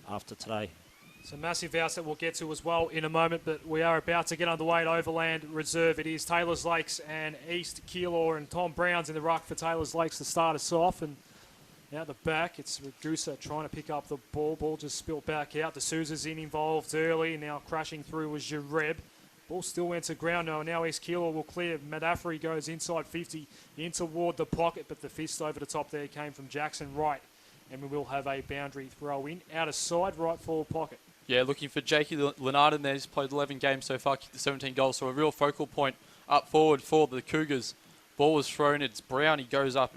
after today. Some massive outs that we'll get to as well in a moment, but we are about to get underway at Overland Reserve. It is Taylor's Lakes and East Keilor, and Tom Brown's in the ruck for Taylor's Lakes to start us off. And out the back, it's Ragusa trying to pick up the ball. Ball just spilled back out. D'Souza's involved early. Now crashing through was Jareb. Ball still went to ground now. Now East Keilor will clear. Madafri goes inside 50 in toward the pocket, but the fist over the top there came from Jackson Wright. And we will have a boundary throw in. Out of side, right forward pocket. Yeah, looking for Jakey Leonard in there. He's played 11 games so far, kicked the 17 goals, so a real focal point up forward for the Cougars. Ball was thrown. It's Brown. He goes up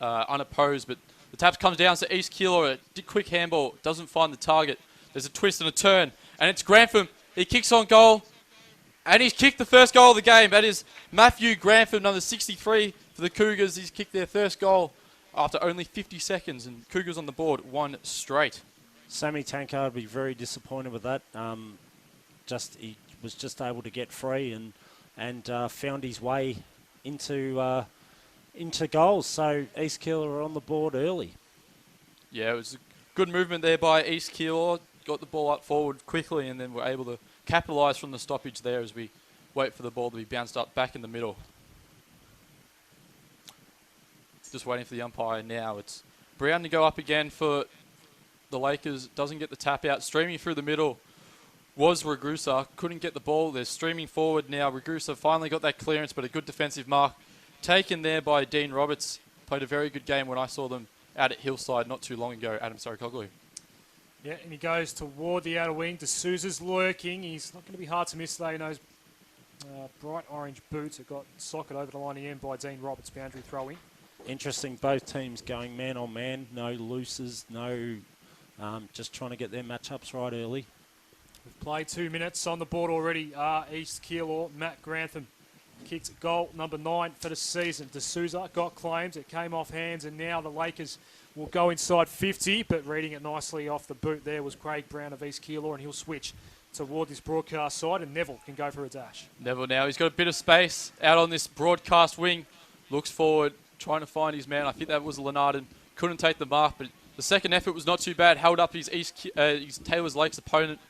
unopposed, but the tap comes down to East Keilor. A quick handball. Doesn't find the target. There's a twist and a turn, and it's Grantham. He kicks on goal, and he's kicked the first goal of the game. That is Matthew Grantham, number 63 for the Cougars. He's kicked their first goal after only 50 seconds, and Cougars on the board, one straight. Sammy Tankard would be very disappointed with that. He was just able to get free and found his way into goals. So East Keilor are on the board early. Yeah, it was a good movement there by East Keilor. Got the ball up forward quickly, and then were able to capitalise from the stoppage there as we wait for the ball to be bounced up back in the middle. Just waiting for the umpire now. It's Brown to go up again for the Lakers. Doesn't get the tap out. Streaming through the middle was Ragusa. Couldn't get the ball. They're streaming forward now. Ragusa finally got that clearance, but a good defensive mark taken there by Dean Roberts. Played a very good game when I saw them out at Hillside not too long ago. Adam Sarikoglu. Yeah, and he goes toward the outer wing. D'Souza's lurking. He's not going to be hard to miss, though. In those bright orange boots. It got socket over the line again by Dean Roberts. Boundary throw in. Interesting, both teams going man on man. No looses, no... just trying to get their matchups right early. We've played 2 minutes on the board already. East Keilor, Matt Grantham kicked goal number 9 for the season. D'Souza got claims. It came off hands, and now the Lakers will go inside 50, but reading it nicely off the boot there was Craig Brown of East Keilor, and he'll switch toward this broadcast side, and Neville can go for a dash. Neville now. He's got a bit of space out on this broadcast wing. Looks forward, trying to find his man. I think that was Leonard, and couldn't take the mark, but the second effort was not too bad. Held up his Taylor's Lakes opponent.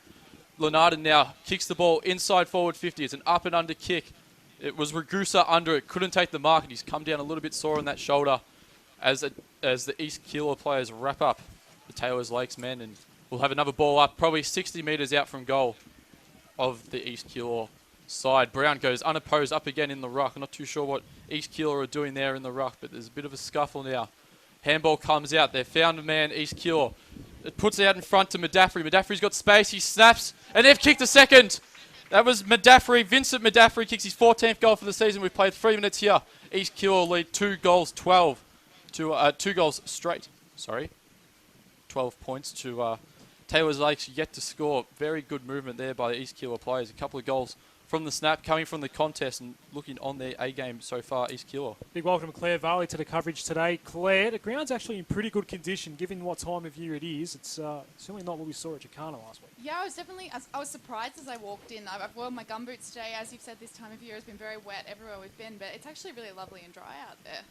Leonard now kicks the ball inside forward 50. It's an up and under kick. It was Ragusa under it. Couldn't take the mark, and he's come down a little bit sore on that shoulder as the East Keilor players wrap up the Taylor's Lakes men. And we'll have another ball up, probably 60 metres out from goal of the East Keilor side. Brown goes unopposed up again in the ruck. I'm not too sure what East Keilor are doing there in the ruck, but there's a bit of a scuffle now. Handball comes out. They've found a man, East Keilor. It puts it out in front to Madafri. Madafri's got space. He snaps, and they've kicked a second. That was Madafri. Vincent Madafri kicks his 14th goal for the season. We've played 3 minutes here. East Keilor lead 2 goals, 12 to 2 goals straight. 12 points to Taylor's Lakes yet to score. Very good movement there by the East Keilor players. A couple of goals from the snap, coming from the contest and looking on their A-game so far, East Keilor. Big welcome to Claire Varley to the coverage today. Claire, the ground's actually in pretty good condition given what time of year it is. It's certainly not what we saw at Chicana last week. Yeah, I was surprised as I walked in. I've worn my gumboots today. As you've said, this time of year has been very wet everywhere we've been, but it's actually really lovely and dry out there.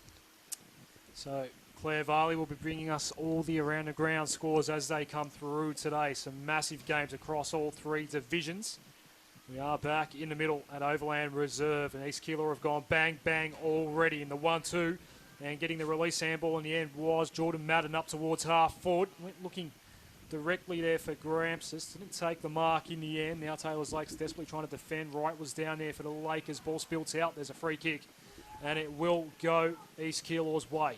So Claire Varley will be bringing us all the around the ground scores as they come through today. Some massive games across all 3 divisions. We are back in the middle at Overland Reserve, and East Keilor have gone bang, bang already in the 1-2. And getting the release handball in the end was Jordan Madden up towards half forward. Went looking directly there for Grampsis. Didn't take the mark in the end. Now Taylor's Lakes desperately trying to defend. Wright was down there for the Lakers. Ball spills out. There's a free kick, and it will go East Keilor's way.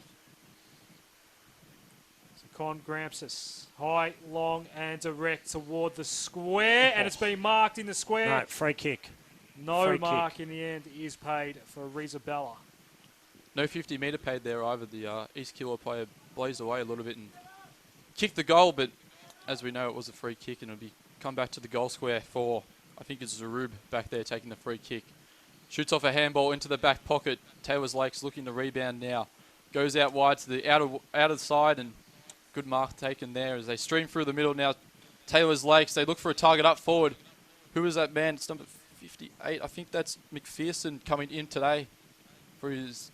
Con Grampsis. High, long, and direct toward the square. And it's been marked in the square. No, free kick. No free mark kick. in the end is paid for Rizabella. No 50-metre paid there either. The East Keilor player blazed away a little bit and kicked the goal, but as we know, it was a free kick, and it'll be come back to the goal square for, I think it's Zarub back there taking the free kick. Shoots off a handball into the back pocket. Taylor's Lakes looking to rebound now. Goes out wide to the outer side, and good mark taken there as they stream through the middle now. Taylor's Lakes, they look for a target up forward. Who is that man? It's number 58. I think that's McPherson coming in today for his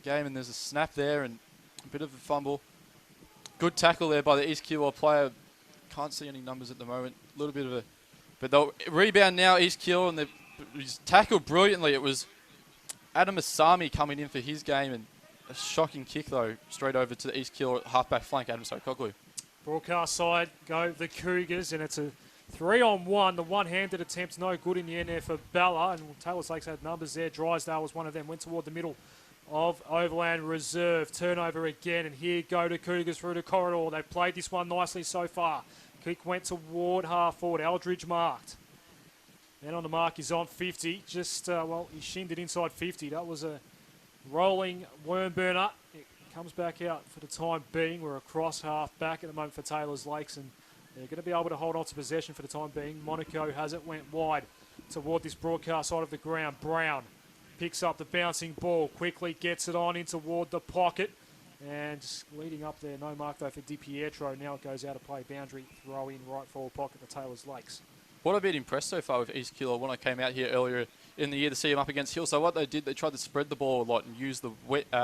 game, and there's a snap there and a bit of a fumble. Good tackle there by the East Keilor player. Can't see any numbers at the moment. A little bit of a... But they'll rebound now, East Keilor, and he's tackled brilliantly. It was Adam Asami coming in for his game, and a shocking kick, though, straight over to the East Keilor halfback flank, Adam Sokoglu. Broadcast side go the Cougars, and it's a 3-on-1. The one-handed attempt's no good in the end there for Bella, and Taylor's Lakes had numbers there. Drysdale was one of them, went toward the middle of Overland Reserve. Turnover again, and here go the Cougars through the corridor. They've played this one nicely so far. Kick went toward half forward. Eldridge marked. And on the mark is on 50. Just, he shinned it inside 50. That was a rolling worm burner. It comes back out for the time being. We're across half back at the moment for Taylor's Lakes, and they're going to be able to hold on to possession for the time being. Monaco has it, went wide toward this broadcast side of the ground. Brown picks up the bouncing ball, quickly gets it on in toward the pocket. And just leading up there, no mark though for DiPietro. Now it goes out of play. Boundary throw in right forward pocket for Taylor's Lakes. What I've been impressed so far with East Keilor, when I came out here earlier in the year to see them up against Hill, so what they did, they tried to spread the ball a lot and use the width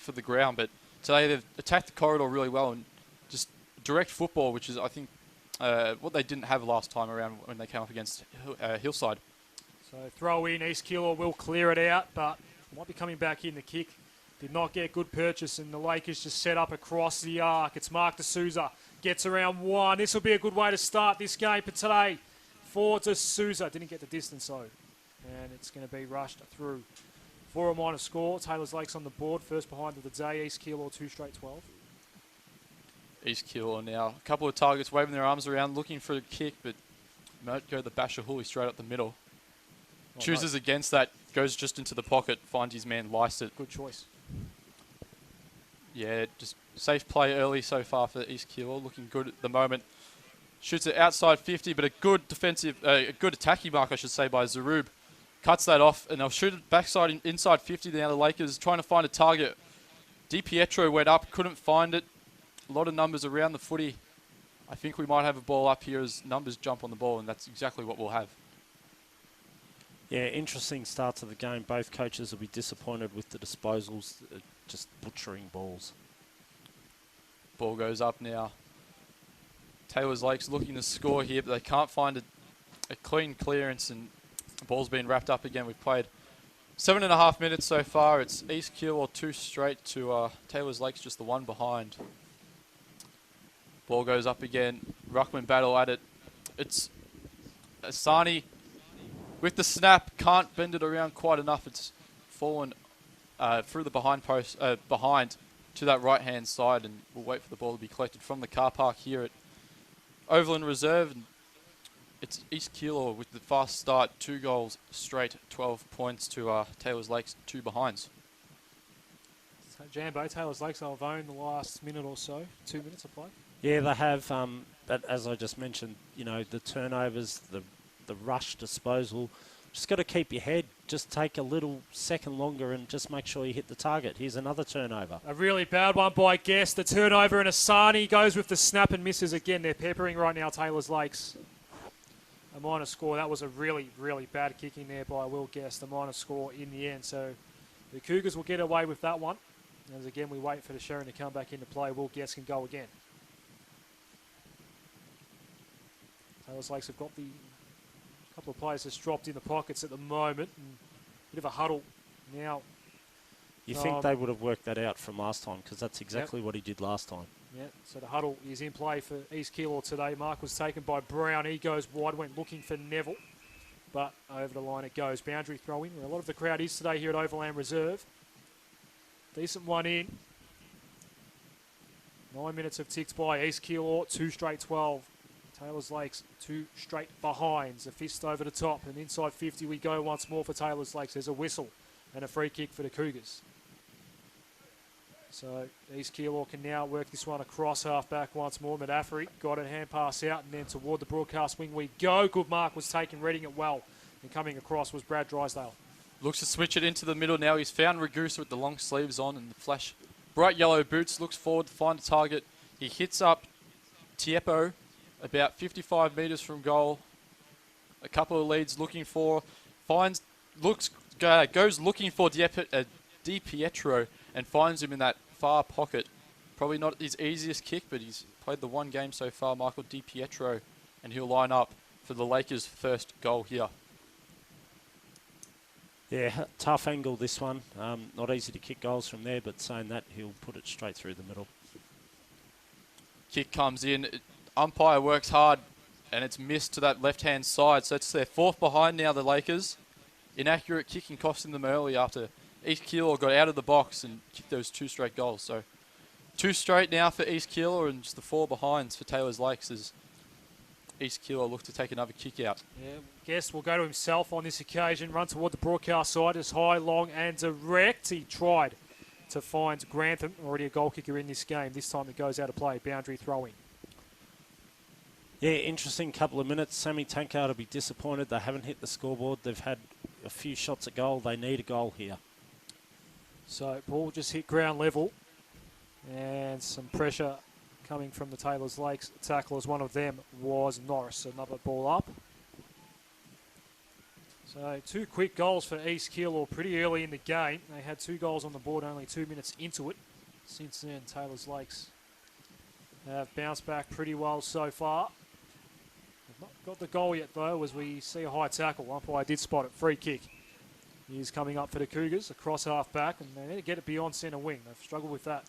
of the ground, but today they've attacked the corridor really well and just direct football, which is, I think, what they didn't have last time around when they came up against Hillside. So throw in, East Keilor will clear it out, but might be coming back in. The kick did not get good purchase, and the Lakers just set up across the arc. It's Mark D'Souza, gets around one. This will be a good way to start this game for today for D'Souza. Didn't get the distance though, and it's going to be rushed through for a minor score. Taylor's Lakes on the board, first behind of the day. East Keilor 2 straight 12. East Keilor now, a couple of targets waving their arms around, looking for a kick, but might go the basher Hooley straight up the middle. Chooses against that, goes just into the pocket, finds his man, liced it. Good choice. Yeah, just safe play early so far for East Keilor, looking good at the moment. Shoots it outside 50, but a good defensive, a good attacking mark, I should say, by Zarub. Cuts that off, and they'll shoot it backside inside 50. Now the Lakers trying to find a target. DiPietro went up, couldn't find it. A lot of numbers around the footy. I think we might have a ball up here as numbers jump on the ball, and that's exactly what we'll have. Yeah, interesting start to the game. Both coaches will be disappointed with the disposals, just butchering balls. Ball goes up now. Taylor's Lakes looking to score here, but they can't find a clean clearance, and the ball's been wrapped up again. We've played 7.5 minutes so far. It's East Keilor 2 straight to Taylor's Lakes, just the one behind. Ball goes up again. Ruckman battle at it. It's Asani with the snap. Can't bend it around quite enough. It's fallen through the behind post, behind to that right-hand side, and we'll wait for the ball to be collected from the car park here at Overland Reserve. And it's East Keilor with the fast start. 2 goals straight, 12 points to Taylor's Lakes, 2 behinds. So Jambo, Taylor's Lakes have owned the last minute or so. 2 minutes of play. Yeah, they have. But as I just mentioned, the turnovers, the rush disposal. Just got to keep your head. Just take a little second longer and just make sure you hit the target. Here's another turnover. A really bad one by Guest. The turnover, and Asani goes with the snap and misses again. They're peppering right now, Taylor's Lakes. A minor score. That was a really, really bad kick in there by Will Guest. A minor score in the end. So the Cougars will get away with that one. As again, we wait for the Sharon to come back into play. Will Guest can go again. Taylor's Lakes have got the couple of players that's dropped in the pockets at the moment. And bit of a huddle now. You think they would have worked that out from last time, because that's exactly what he did last time. Yeah, so the huddle is in play for East Keilor today. Mark was taken by Brown. He goes wide, went looking for Neville. But over the line it goes. Boundary throw in, where a lot of the crowd is today here at Overland Reserve. Decent one in. 9 minutes have ticked by. East Keilor, 2 straight 12. Taylor's Lakes, 2 straight behinds. A fist over the top, and inside 50 we go once more for Taylor's Lakes. There's a whistle and a free kick for the Cougars. So East Keilor can now work this one across half-back once more. Madafri got it, hand pass out, and then toward the broadcast wing we go. Good mark was taken, reading it well. And coming across was Brad Drysdale. Looks to switch it into the middle now. He's found Ragusa with the long sleeves on and the flash bright yellow boots. Looks forward to find a target. He hits up Tiepo about 55 metres from goal. A couple of leads looking for, goes looking for DiPietro and finds him in that far pocket. Probably not his easiest kick, but he's played the one game so far, Michael DiPietro, and he'll line up for the Lakers' first goal here. Yeah, tough angle this one. Not easy to kick goals from there, but saying that, he'll put it straight through the middle. Kick comes in. Umpire works hard, and it's missed to that left-hand side. So it's their fourth behind now, the Lakers. Inaccurate kicking costing them early after East Keilor got out of the box and kicked those 2 straight goals. So 2 straight now for East Keilor, and just the 4 behinds for Taylor's Lakes as East Keilor look to take another kick out. Yeah, Guest will go to himself on this occasion, run toward the broadcast side, as high, long and direct. He tried to find Grantham, already a goal kicker in this game. This time it goes out of play, boundary throwing. Yeah, interesting couple of minutes. Sammy Tankard will be disappointed. They haven't hit the scoreboard. They've had a few shots at goal. They need a goal here. So ball just hit ground level, and some pressure coming from the Taylor's Lakes tacklers. One of them was Norris. Another ball up. So 2 quick goals for East Keilor pretty early in the game. They had 2 goals on the board only 2 minutes into it. Since then, Taylor's Lakes have bounced back pretty well so far. They've not got the goal yet, though, as we see a high tackle. Umpire did spot it. Free kick. He's coming up for the Cougars, across half back, and they need to get it beyond centre wing. They've struggled with that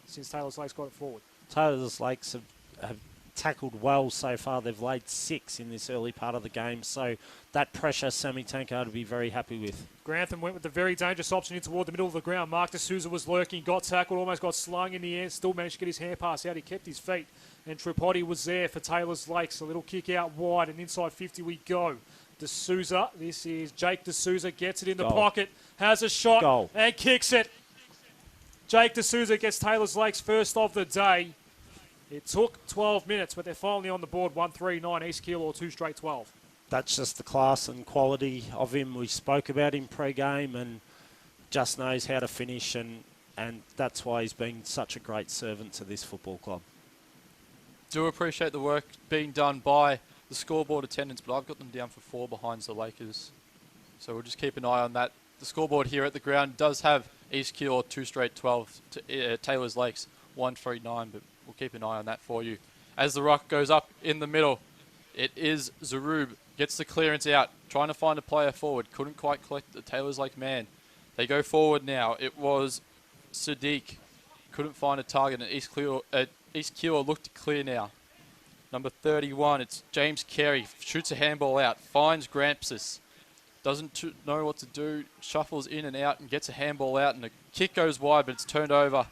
since Taylor's Lakes got it forward. Taylor's Lakes have tackled well so far. They've laid 6 in this early part of the game, so that pressure Sammy Tankard will be very happy with. Grantham went with the very dangerous option in toward the middle of the ground. Mark D'Souza was lurking, got tackled, almost got slung in the air, still managed to get his hand pass out. He kept his feet, and Tripodi was there for Taylor's Lakes. A little kick out wide, and inside 50 we go. D'Souza, this is Jake D'Souza, gets it in the pocket, has a shot, and kicks it. Jake D'Souza gets Taylor's Lakes first of the day. It took 12 minutes, but they're finally on the board. 1-3-9, East Keilor, 2 straight 12. That's just the class and quality of him. We spoke about him pre-game, and just knows how to finish, and that's why he's been such a great servant to this football club. Do appreciate the work being done by the scoreboard attendants, but I've got them down for 4 behinds the Lakers. So we'll just keep an eye on that. The scoreboard here at the ground does have East Keilor 2 straight 12 to Taylor's Lakes 1-3-9, but we'll keep an eye on that for you. As the ruck goes up in the middle, it is Zarub. Gets the clearance out, trying to find a player forward. Couldn't quite collect the Taylor's Lake man. They go forward now. It was Sadiq. Couldn't find a target, and East Keilor looked clear now. Number 31, it's James Carey. Shoots a handball out, finds Grampus. Doesn't know what to do, shuffles in and out and gets a handball out, and the kick goes wide, but it's turned over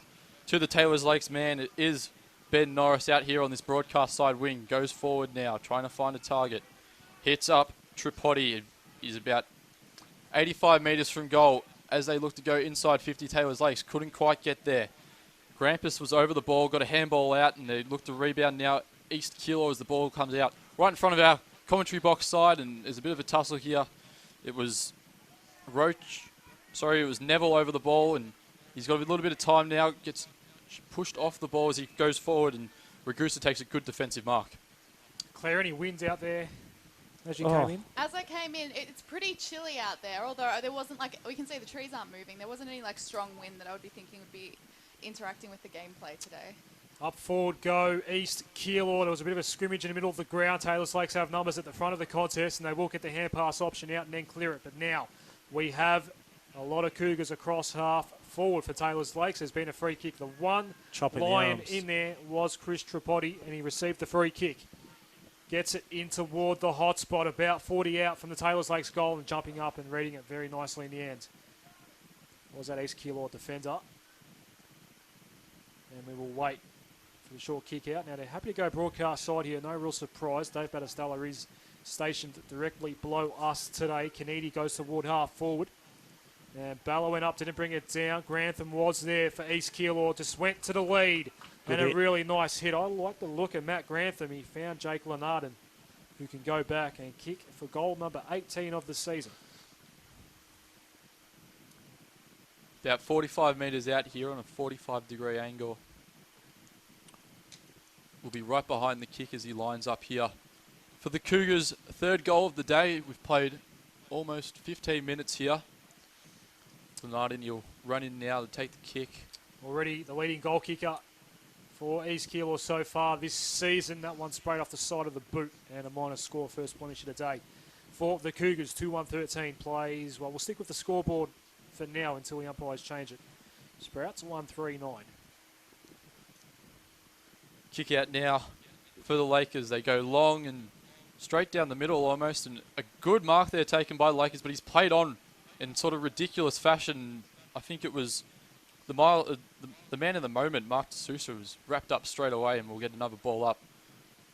to the Taylor's Lakes man. It is Ben Norris out here on this broadcast side wing. Goes forward now, trying to find a target. Hits up Tripodi. He's about 85 metres from goal as they look to go inside 50 Taylor's Lakes. Couldn't quite get there. Grampus was over the ball, got a handball out, and they look to rebound now. East Keilor as the ball comes out right in front of our commentary box side, and there's a bit of a tussle here. It was it was Neville over the ball, and he's got a little bit of time now. Gets pushed off the ball as he goes forward, and Ragusa takes a good defensive mark. Claire, any wind out there as you came in? As I came in, it's pretty chilly out there, although there wasn't, we can see the trees aren't moving. There wasn't any, strong wind that I would be thinking would be interacting with the gameplay today. Up forward go East Keilor. There was a bit of a scrimmage in the middle of the ground. Taylor's Lakes have numbers at the front of the contest, and they will get the hand pass option out and then clear it. But now we have a lot of Cougars across half forward for Taylor's Lakes. There's been a free kick. The one lion in there was Chris Tripodi, and he received the free kick. Gets it in toward the hot spot, about 40 out from the Taylor's Lakes goal, and jumping up and reading it very nicely in the end. Was that East Keilor defender? And we will wait for the short kick out. Now they're happy to go broadcast side here. No real surprise. Dave Battistella is stationed directly below us today. Kennedy goes toward half forward. And Balla went up, didn't bring it down. Grantham was there for East Keilor. Just went to the lead. Good and hit. A really nice hit. I like the look of Matt Grantham. He found Jake Lenarden, who can go back and kick for goal number 18 of the season. About 45 metres out here on a 45-degree angle. We'll be right behind the kick as he lines up here. For the Cougars' third goal of the day, we've played almost 15 minutes here. Lenarden, he'll run in now to take the kick. Already the leading goal kicker for East Keilor so far this season. That one sprayed off the side of the boot and a minor score, first point of the day. For the Cougars, 2-1-13 plays. Well, we'll stick with the scoreboard for now until the umpires change it. Sprouts 1-3-9. Kick out now for the Lakers. They go long and straight down the middle almost, and a good mark there taken by the Lakers, but he's played on in sort of ridiculous fashion. I think it was the man in the moment, Mark D'Souza, was wrapped up straight away, and we'll get another ball up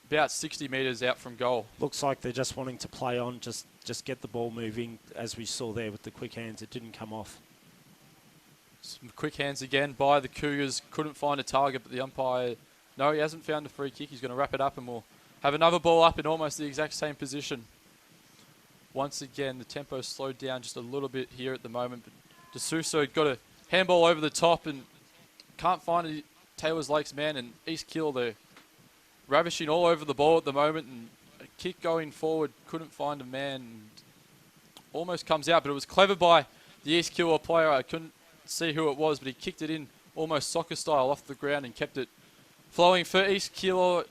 about 60 metres out from goal. Looks like they're just wanting to play on, just get the ball moving, as we saw there with the quick hands. It didn't come off. Some quick hands again by the Cougars. Couldn't find a target, but the umpire, no, he hasn't found a free kick. He's going to wrap it up, and we'll have another ball up in almost the exact same position. Once again, the tempo slowed down just a little bit here at the moment, but D'Souza got a handball over the top and can't find Taylor's Lakes man, and East Keilor, they're ravishing all over the ball at the moment, and a kick going forward, couldn't find a man, and almost comes out, but it was clever by the East Keilor player. I couldn't see who it was, but he kicked it in almost soccer style off the ground and kept it flowing for East Keilor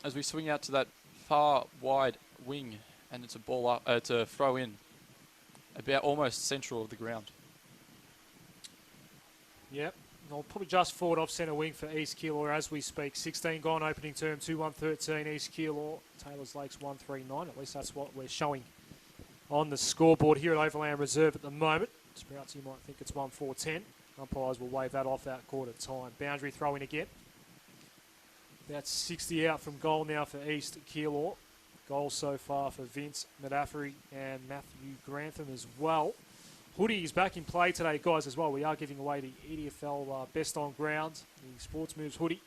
as we swing out to that far wide wing, and it's a ball up, it's a throw in about almost central of the ground. Yep. I'll probably just forward off centre wing for East Keilor as we speak. 16 gone opening term, 2-1-13 East Keilor. Taylor's Lakes 1-3-9. At least that's what we're showing on the scoreboard here at Overland Reserve at the moment. Sprouts, you might think it's 1-4-10. Umpires will wave that off that quarter time. Boundary throw in again. About 60 out from goal now for East Keilor. Goals so far for Vince Medaffery and Matthew Grantham as well. Hoodie is back in play today, guys, as well. We are giving away the EDFL Best on Ground. The Sports Moves hoodie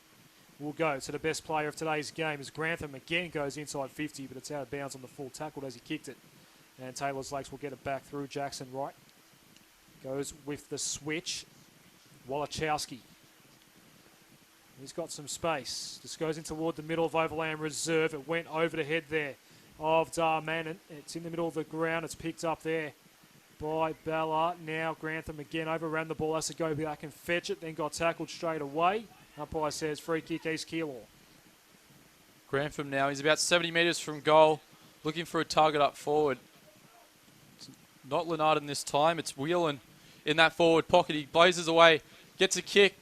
will go to the best player of today's game as Grantham again goes inside 50, but it's out of bounds on the full tackle as he kicked it. And Taylor's Lakes will get it back through. Jackson Wright goes with the switch. Wallachowski. He's got some space. Just goes in toward the middle of Overland Reserve. It went over the head there of Darmanin. It's in the middle of the ground. It's picked up there by Ballard. Now Grantham again overran the ball, has to go back and fetch it, then got tackled straight away. Umpire says free kick East Keilor. Grantham now, he's about 70 metres from goal, looking for a target up forward. It's not Lenardin this time, it's Whelan in that forward pocket. He blazes away, gets a kick,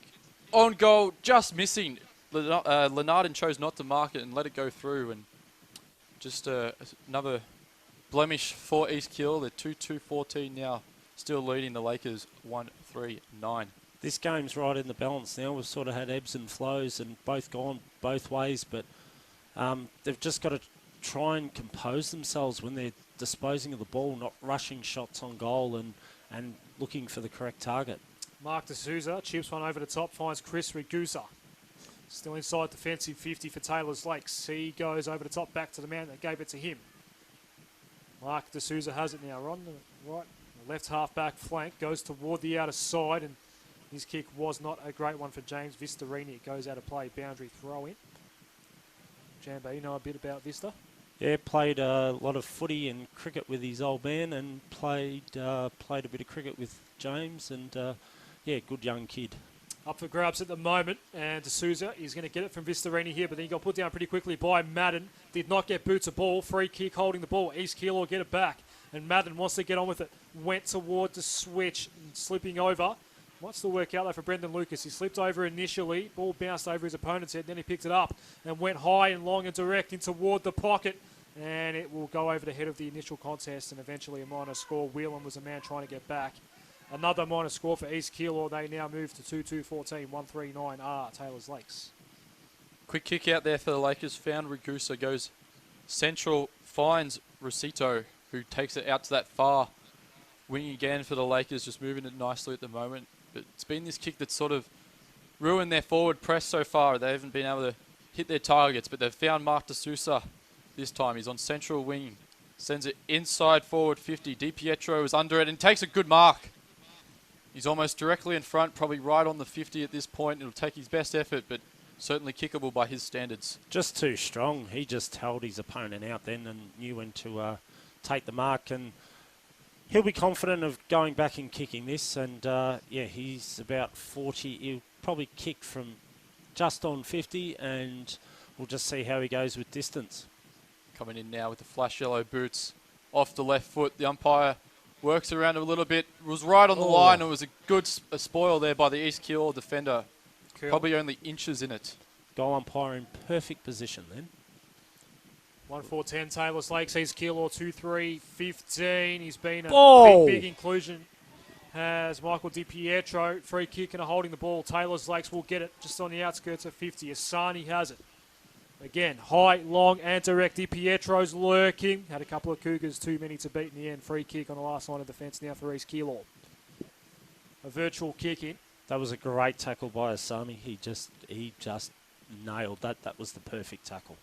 on goal, just missing. Lenardin chose not to mark it and let it go through, and just another blemish for East Keilor. They're 2-2-14 now, still leading the Lakers 1-3-9. This game's right in the balance now. We've sort of had ebbs and flows and both gone both ways, but they've just got to try and compose themselves when they're disposing of the ball, not rushing shots on goal and looking for the correct target. Mark D'Souza chips one over the top, finds Chris Ragusa. Still inside defensive 50 for Taylor's Lakes. He goes over the top back to the man that gave it to him. Mark D'Souza has it now on the right, left half back flank, goes toward the outer side, and his kick was not a great one for James Vistarini. It goes out of play, boundary throw in. Jambo, you know a bit about Vista? Yeah, played a lot of footy and cricket with his old man, and played a bit of cricket with James, and yeah, good young kid. Up for grabs at the moment, and D'Souza is going to get it from Vistarini here, but then he got put down pretty quickly by Madden. Did not get boots a ball. Free kick holding the ball. East Keilor get it back, and Madden wants to get on with it. Went toward the switch, and slipping over. Might still work out though for Brendan Lucas. He slipped over initially. Ball bounced over his opponent's head, then he picked it up and went high and long and direct in toward the pocket. And it will go over the head of the initial contest and eventually a minor score. Whelan was a man trying to get back. Another minor score for East Keilor. They now move to 2-2-14, 1-3-9 Taylor's Lakes. Quick kick out there for the Lakers. Found Ragusa, goes central, finds Rosito, who takes it out to that far wing again for the Lakers, just moving it nicely at the moment. But it's been this kick that's sort of ruined their forward press so far. They haven't been able to hit their targets, but they've found Mark D'Souza this time. He's on central wing, sends it inside forward 50. DiPietro is under it and takes a good mark. He's almost directly in front, probably right on the 50 at this point. It'll take his best effort, but certainly kickable by his standards. Just too strong. He just held his opponent out then and knew when to take the mark, and he'll be confident of going back and kicking this. And yeah, he's about 40. He'll probably kick from just on 50, and we'll just see how he goes with distance. Coming in now with the flash yellow boots off the left foot. The umpire works around a little bit. Was right on the line. It was a good spoil there by the East Keilor defender. Cool. Probably only inches in it. Goal umpire in perfect position then. 1-4-10, Taylor's Lakes, East Keilor 2-3-15. He's been a Oh! big inclusion. Has Michael DiPietro, free kick and holding the ball. Taylor's Lakes will get it just on the outskirts of 50. Asani has it. Again, high, long, and direct. DiPietro's lurking. Had a couple of Cougars too many to beat in the end. Free kick on the last line of defence now for East Keilor. A virtual kick in. That was a great tackle by Asami. He just nailed that. That was the perfect tackle.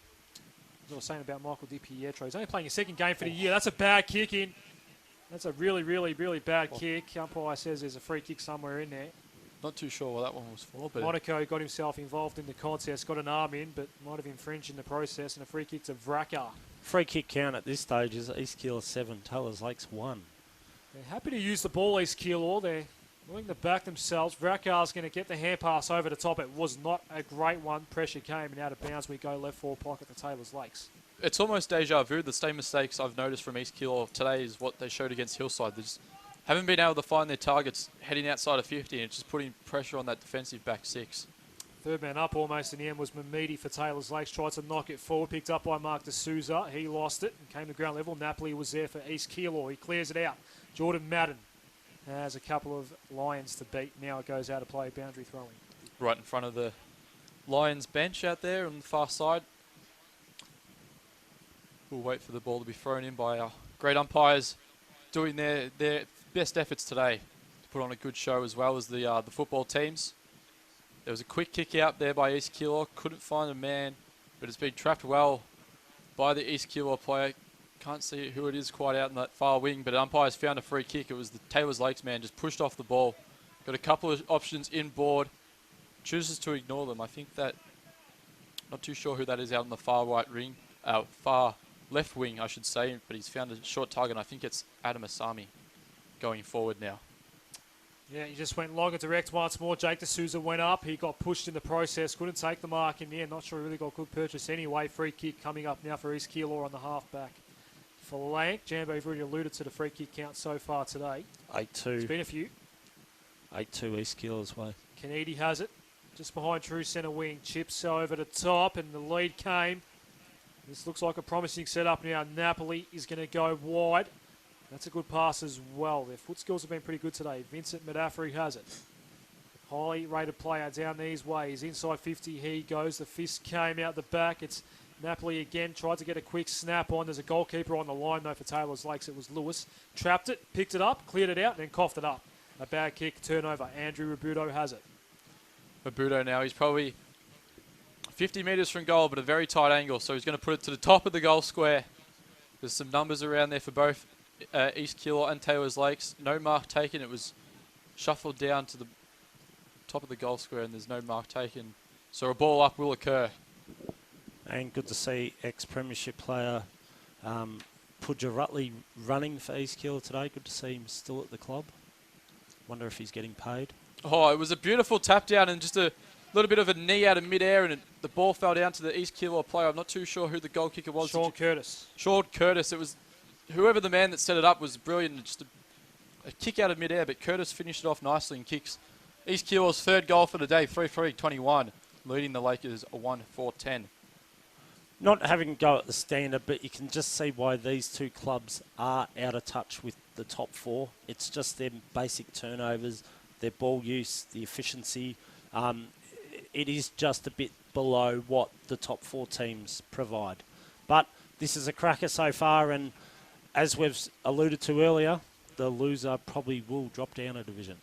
As I was saying about Michael DiPietro, he's only playing his second game for the year. That's a bad kick in. That's a really, really, really bad kick. Umpire says there's a free kick somewhere in there. Not too sure what that one was for, but Monaco got himself involved in the contest, got an arm in, but might have infringed in the process, and a free kick to Vraka. Free kick count at this stage is East Keilor 7, Taylor's Lakes 1. They're happy to use the ball, East Keilor. They're willing to back themselves. Vraka's going to get the hand pass over the top. It was not a great one. Pressure came, and out of bounds we go left forward pocket for Taylor's Lakes. it's almost deja vu. The same mistakes I've noticed from East Keilor today is what they showed against Hillside. They just haven't been able to find their targets heading outside of 50, and it's just putting pressure on that defensive back six. Third man up almost in the end was Mamidi for Taylor's Lakes. Tried to knock it forward, picked up by Mark D'Souza. He lost it and came to ground level. Napoli was there for East Keilor. He clears it out. Jordan Madden has a couple of Lions to beat. Now it goes out of play, boundary throwing. Right in front of the Lions bench out there on the far side. We'll wait for the ball to be thrown in by our great umpires doing their best efforts today to put on a good show, as well as the football teams. There was a quick kick out there by East Keilor. Couldn't find a man, but it's been trapped well by the East Keilor player. Can't see who it is quite out in that far wing, but umpires found a free kick. It was the Taylor's Lakes man, just pushed off the ball. Got a couple of options inboard. Chooses to ignore them. I think that, not too sure who that is out in the far right ring, far left wing, I should say, but he's found a short target, and I think it's Adam Asami going forward now. Yeah, he just went long and direct once more. Jake D'Souza went up. He got pushed in the process. Couldn't take the mark in the end. Not sure he really got good purchase anyway. Free kick coming up now for East Keilor on the half-back flank. Jambo, you've already alluded to the free kick count so far today. 8-2. It's been a few. 8-2 East Keilor's way. Kennedy has it. Just behind true centre wing. Chips over the top, and the lead came. This looks like a promising setup now. Napoli is going to go wide. That's a good pass as well. Their foot skills have been pretty good today. Vincent Madafri has it. Highly rated player down these ways. Inside 50 he goes. The fist came out the back. It's Napoli again. Tried to get a quick snap on. There's a goalkeeper on the line though for Taylor's Lakes. It was Lewis. Trapped it, picked it up, cleared it out, and then coughed it up. A bad kick, turnover. Andrew Rabuto has it. Rabuto now, he's probably 50 metres from goal, but a very tight angle, so he's going to put it to the top of the goal square. There's some numbers around there for both East Keilor and Taylor's Lakes. No mark taken. It was shuffled down to the top of the goal square, and there's no mark taken. So a ball up will occur. And good to see ex-premiership player Pooja Rutley running for East Keilor today. Good to see him still at the club. Wonder if he's getting paid. Oh, it was a beautiful tap down and just a little bit of a knee out of mid-air, and the ball fell down to the East Keilor player. I'm not too sure who the goal kicker was. Sean Curtis. Sean Curtis. It was whoever the man that set it up was brilliant. Just a kick out of mid-air, but Curtis finished it off nicely and kicks East Keilor's third goal for the day, 3-3-21, leading the Lakers 1-4-10. Not having a go at the standard, but you can just see why these two clubs are out of touch with the top four. It's just their basic turnovers, their ball use, the efficiency. It is just a bit below what the top four teams provide. But this is a cracker so far, and as we've alluded to earlier, the loser probably will drop down a division.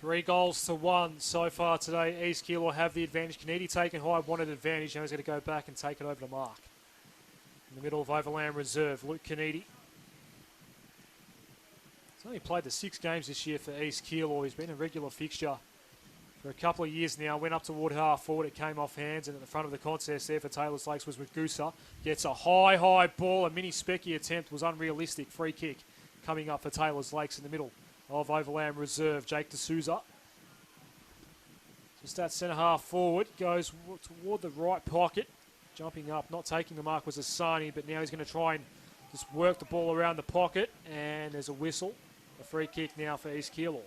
3-1 so far today. East Keilor have the advantage. Kennedy taking high, wanted advantage. Now he's going to go back and take it over to Mark. In the middle of Overland Reserve, Luke Kennedy. He's only played the 6 games this year for East Keilor. He's been a regular fixture for a couple of years now. Went up toward half forward. It came off hands, and at the front of the contest there for Taylor's Lakes was Magusa. Gets a high ball. A mini specky attempt was unrealistic. Free kick coming up for Taylor's Lakes in the middle of Overland Reserve. Jake D'Souza. Just that centre half forward goes toward the right pocket. Jumping up, not taking the mark was Asani, but now he's going to try and just work the ball around the pocket. And there's a whistle. A free kick now for East Keilor.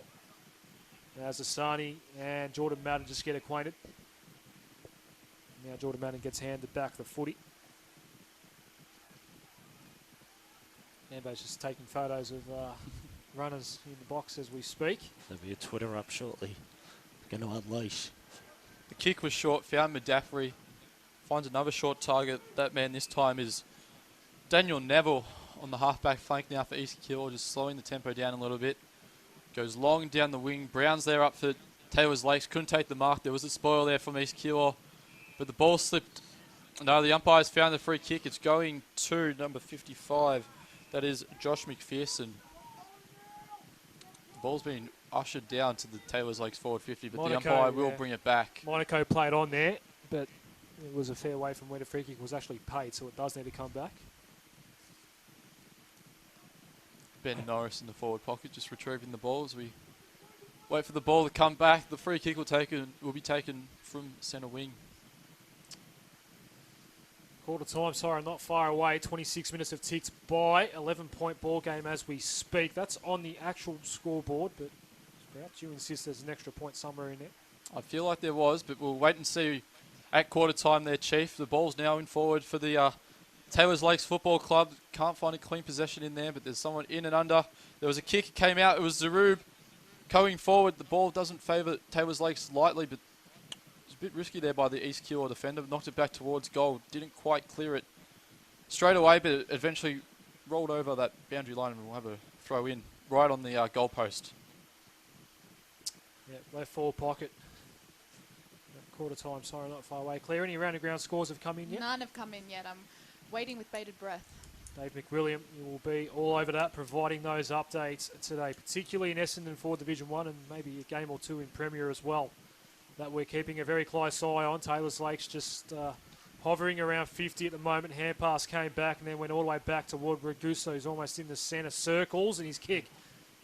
As Asani and Jordan Madden just get acquainted. Now Jordan Madden gets handed back the footy. Ambo's just taking photos of runners in the box as we speak. There'll be a Twitter up shortly. Going to unleash. The kick was short, found Medafri. Finds another short target. That man this time is Daniel Neville on the halfback flank now for East Keilor, just slowing the tempo down a little bit. Goes long down the wing. Brown's there up for Taylor's Lakes. Couldn't take the mark. There was a spoil there from East Keilor, but the ball slipped. No, the umpires found the free kick. It's going to number 55. That is Josh McPherson. The ball's been ushered down to the Taylor's Lakes forward 50, but Monaco, the umpire will bring it back. Monaco played on there, but it was a fair way from where the free kick was actually paid, so it does need to come back. Ben Norris in the forward pocket, just retrieving the ball as we wait for the ball to come back. The free kick will be taken from centre wing. Quarter time, sorry, not far away. 26 minutes have ticked by. 11-point ball game as we speak. That's on the actual scoreboard, but perhaps you insist there's an extra point somewhere in there. I feel like there was, but we'll wait and see at quarter time there, Chief. The ball's now in forward for the Taylor's Lakes Football Club. Can't find a clean possession in there, but there's someone in and under. There was a kick, it came out. It was Zarub going forward. The ball doesn't favour Taylor's Lakes lightly, but it's a bit risky there by the East Keilor defender. Knocked it back towards goal. Didn't quite clear it straight away, but it eventually rolled over that boundary line, and we'll have a throw in right on the goal post. Yeah, left forward pocket. Quarter time, sorry, not far away. Claire, any round and ground scores have come in yet? None have come in yet. I'm waiting with bated breath. Dave McWilliam, you will be all over that, providing those updates today, particularly in Essendon 4 Division 1 and maybe a game or two in Premier as well, that we're keeping a very close eye on. Taylor's Lakes just hovering around 50 at the moment. Hand pass came back and then went all the way back toward Ragusa, who's almost in the centre circles, and his kick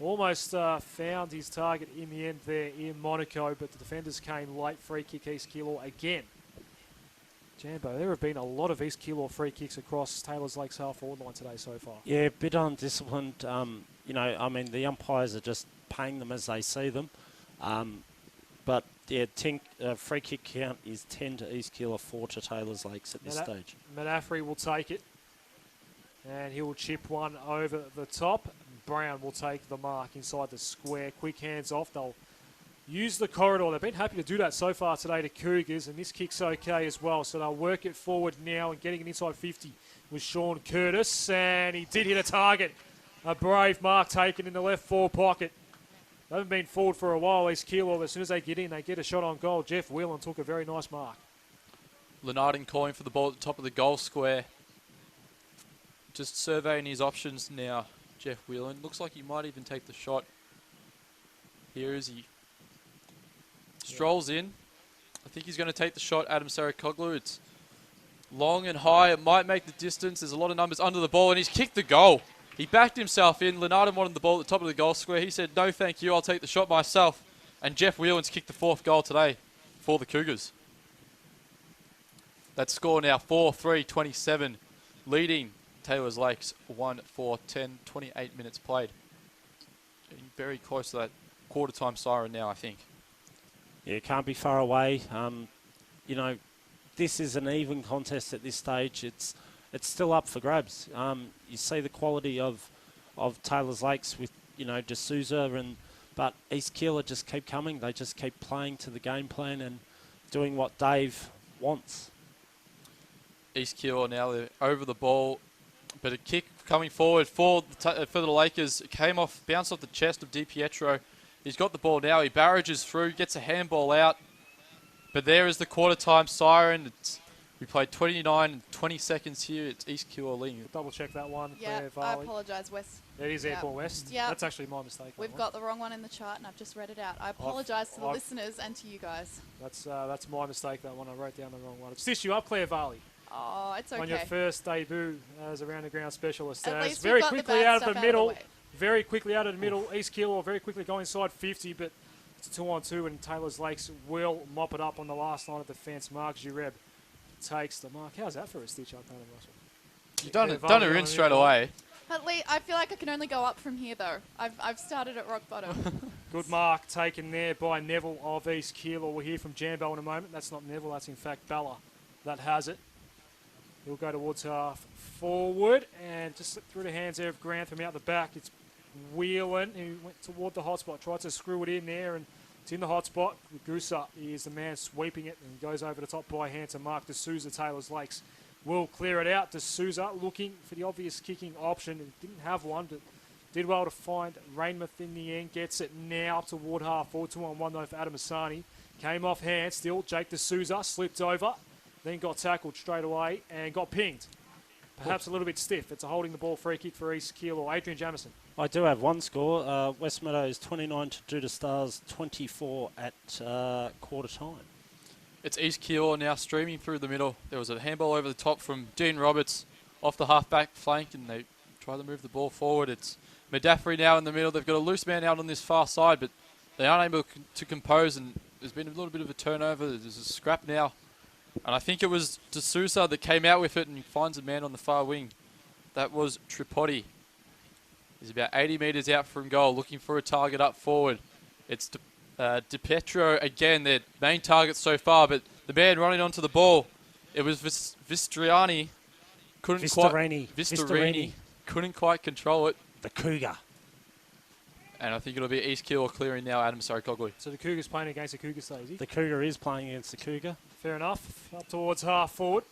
almost found his target in the end there in Monaco, but the defenders came late. Free kick East Keilor again. Jambo, there have been a lot of East Keilor free kicks across Taylor's Lakes half-forward line today so far. Yeah, a bit undisciplined. I mean, the umpires are just paying them as they see them. But, yeah, free kick count is 10 to East Keilor, 4 to Taylor's Lakes at this stage. Manafri will take it, and he will chip one over the top. Brown will take the mark inside the square. Quick hands off. They'll use the corridor. They've been happy to do that so far today to Cougars, and this kick's okay as well. So they'll work it forward now, and getting it inside 50 was Sean Curtis, and he did hit a target. A brave mark taken in the left forward pocket. They haven't been forward for a while, East Keilor. As soon as they get in, they get a shot on goal. Jeff Whelan took a very nice mark. Lenardin calling for the ball at the top of the goal square. Just surveying his options now, Jeff Whelan. Looks like he might even take the shot. Here is he. Strolls in. I think he's going to take the shot, Adam Sarakoglu. It's long and high. It might make the distance. There's a lot of numbers under the ball, and he's kicked the goal. He backed himself in. Lenardin wanted the ball at the top of the goal square. He said, no, thank you. I'll take the shot myself. And Jeff Whelan's kicked the 4th goal today for the Cougars. That score now 4-3-27, leading Taylor's Lakes 1-4-10, 28 minutes played. Getting very close to that quarter-time siren now, I think. Yeah, can't be far away. This is an even contest at this stage. It's still up for grabs. You see the quality of Taylor's Lakes with, D'Souza, but East Keilor just keep coming. They just keep playing to the game plan and doing what Dave wants. East Keilor now, they're over the ball, but a kick coming forward for the Lakers. It came off, bounced off the chest of DiPietro. He's got the ball now. He barrages through, gets a handball out. But there is the quarter-time siren. We played 29 and 20 seconds here. It's East Keilor leading. Double check that one. Yeah, Claire I Varley. apologise, West. It is Airport West. Yeah. That's actually my mistake. We've got the wrong one in the chart, and I've just read it out. I apologise to the listeners and to you guys. That's my mistake, that one. I wrote down the wrong one. It's this you up, Claire Varley. Oh, it's okay. On your first debut as a round-and-ground specialist. At least very we've got the quickly bad out of stuff the out of the middle. way. Very quickly out of the middle. East Keilor very quickly going inside 50, but It's 2-on-2, and Taylor's Lakes will mop it up on the last line of defence. Mark Gireb takes the mark. How's that for a stitch up, Adam Russell? You've done a rin straight away. At least I feel like I can only go up from here, though. I've started at rock bottom. Good mark taken there by Neville of East Keilor. We'll hear from Jambo in a moment. That's not Neville, that's in fact Bella that has it. He'll go towards half forward and just slip through the hands there of Grantham out the back. It's Whelan who went toward the hot spot, tried to screw it in there, and it's in the hot spot. Gusa is the man sweeping it and goes over the top by hand to Mark D'Souza. Taylor's Lakes will clear it out. D'Souza looking for the obvious kicking option. He didn't have one, but did well to find Rainmouth in the end. Gets it now toward half forward. 2-on-1 though for Adam Asani. Came off hand still. Jake D'Souza slipped over, then got tackled straight away and got pinged. Perhaps a little bit stiff. It's a holding the ball free kick for East Keilor. Adrian Jamieson. I do have one score. West Meadows 29 to Judah Stars 24 at quarter time. It's East Keilor now streaming through the middle. There was a handball over the top from Dean Roberts off the half-back flank, and they try to move the ball forward. It's Medafri now in the middle. They've got a loose man out on this far side, but they aren't able to compose, and there's been a little bit of a turnover. There's a scrap now. And I think it was D'Souza that came out with it and finds a man on the far wing. That was Tripodi. He's about 80 metres out from goal, looking for a target up forward. It's DiPietro again, their main target so far, but the man running onto the ball, it was Vistriani. Vistorini. Couldn't quite control it. The Cougar. And I think it'll be East Keilor clearing now, Adam Sarikoglou. So the Cougars playing against the Cougars, is he? The Cougar is playing against the Cougar. Fair enough. Up towards half forward.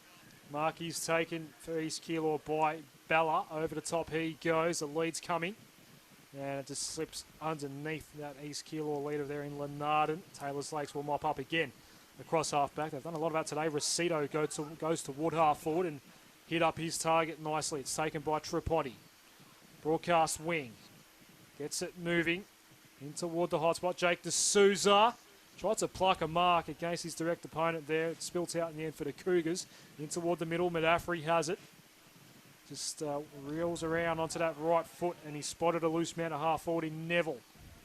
Markey's taken for East Keilor by Bella. Over the top he goes. The lead's coming. And it just slips underneath that East Keilor leader there in Lenarden. Taylor's Lakes will mop up again across half back. They've done a lot of that today. Rosito goes toward half forward and hit up his target nicely. It's taken by Tripodi. Broadcast wing. Gets it moving in toward the hot spot. Jake D'Souza tried to pluck a mark against his direct opponent there. It spilt out in the end for the Cougars. In toward the middle, Medafri has it. Just reels around onto that right foot, and he spotted a loose man at half forward in Neville.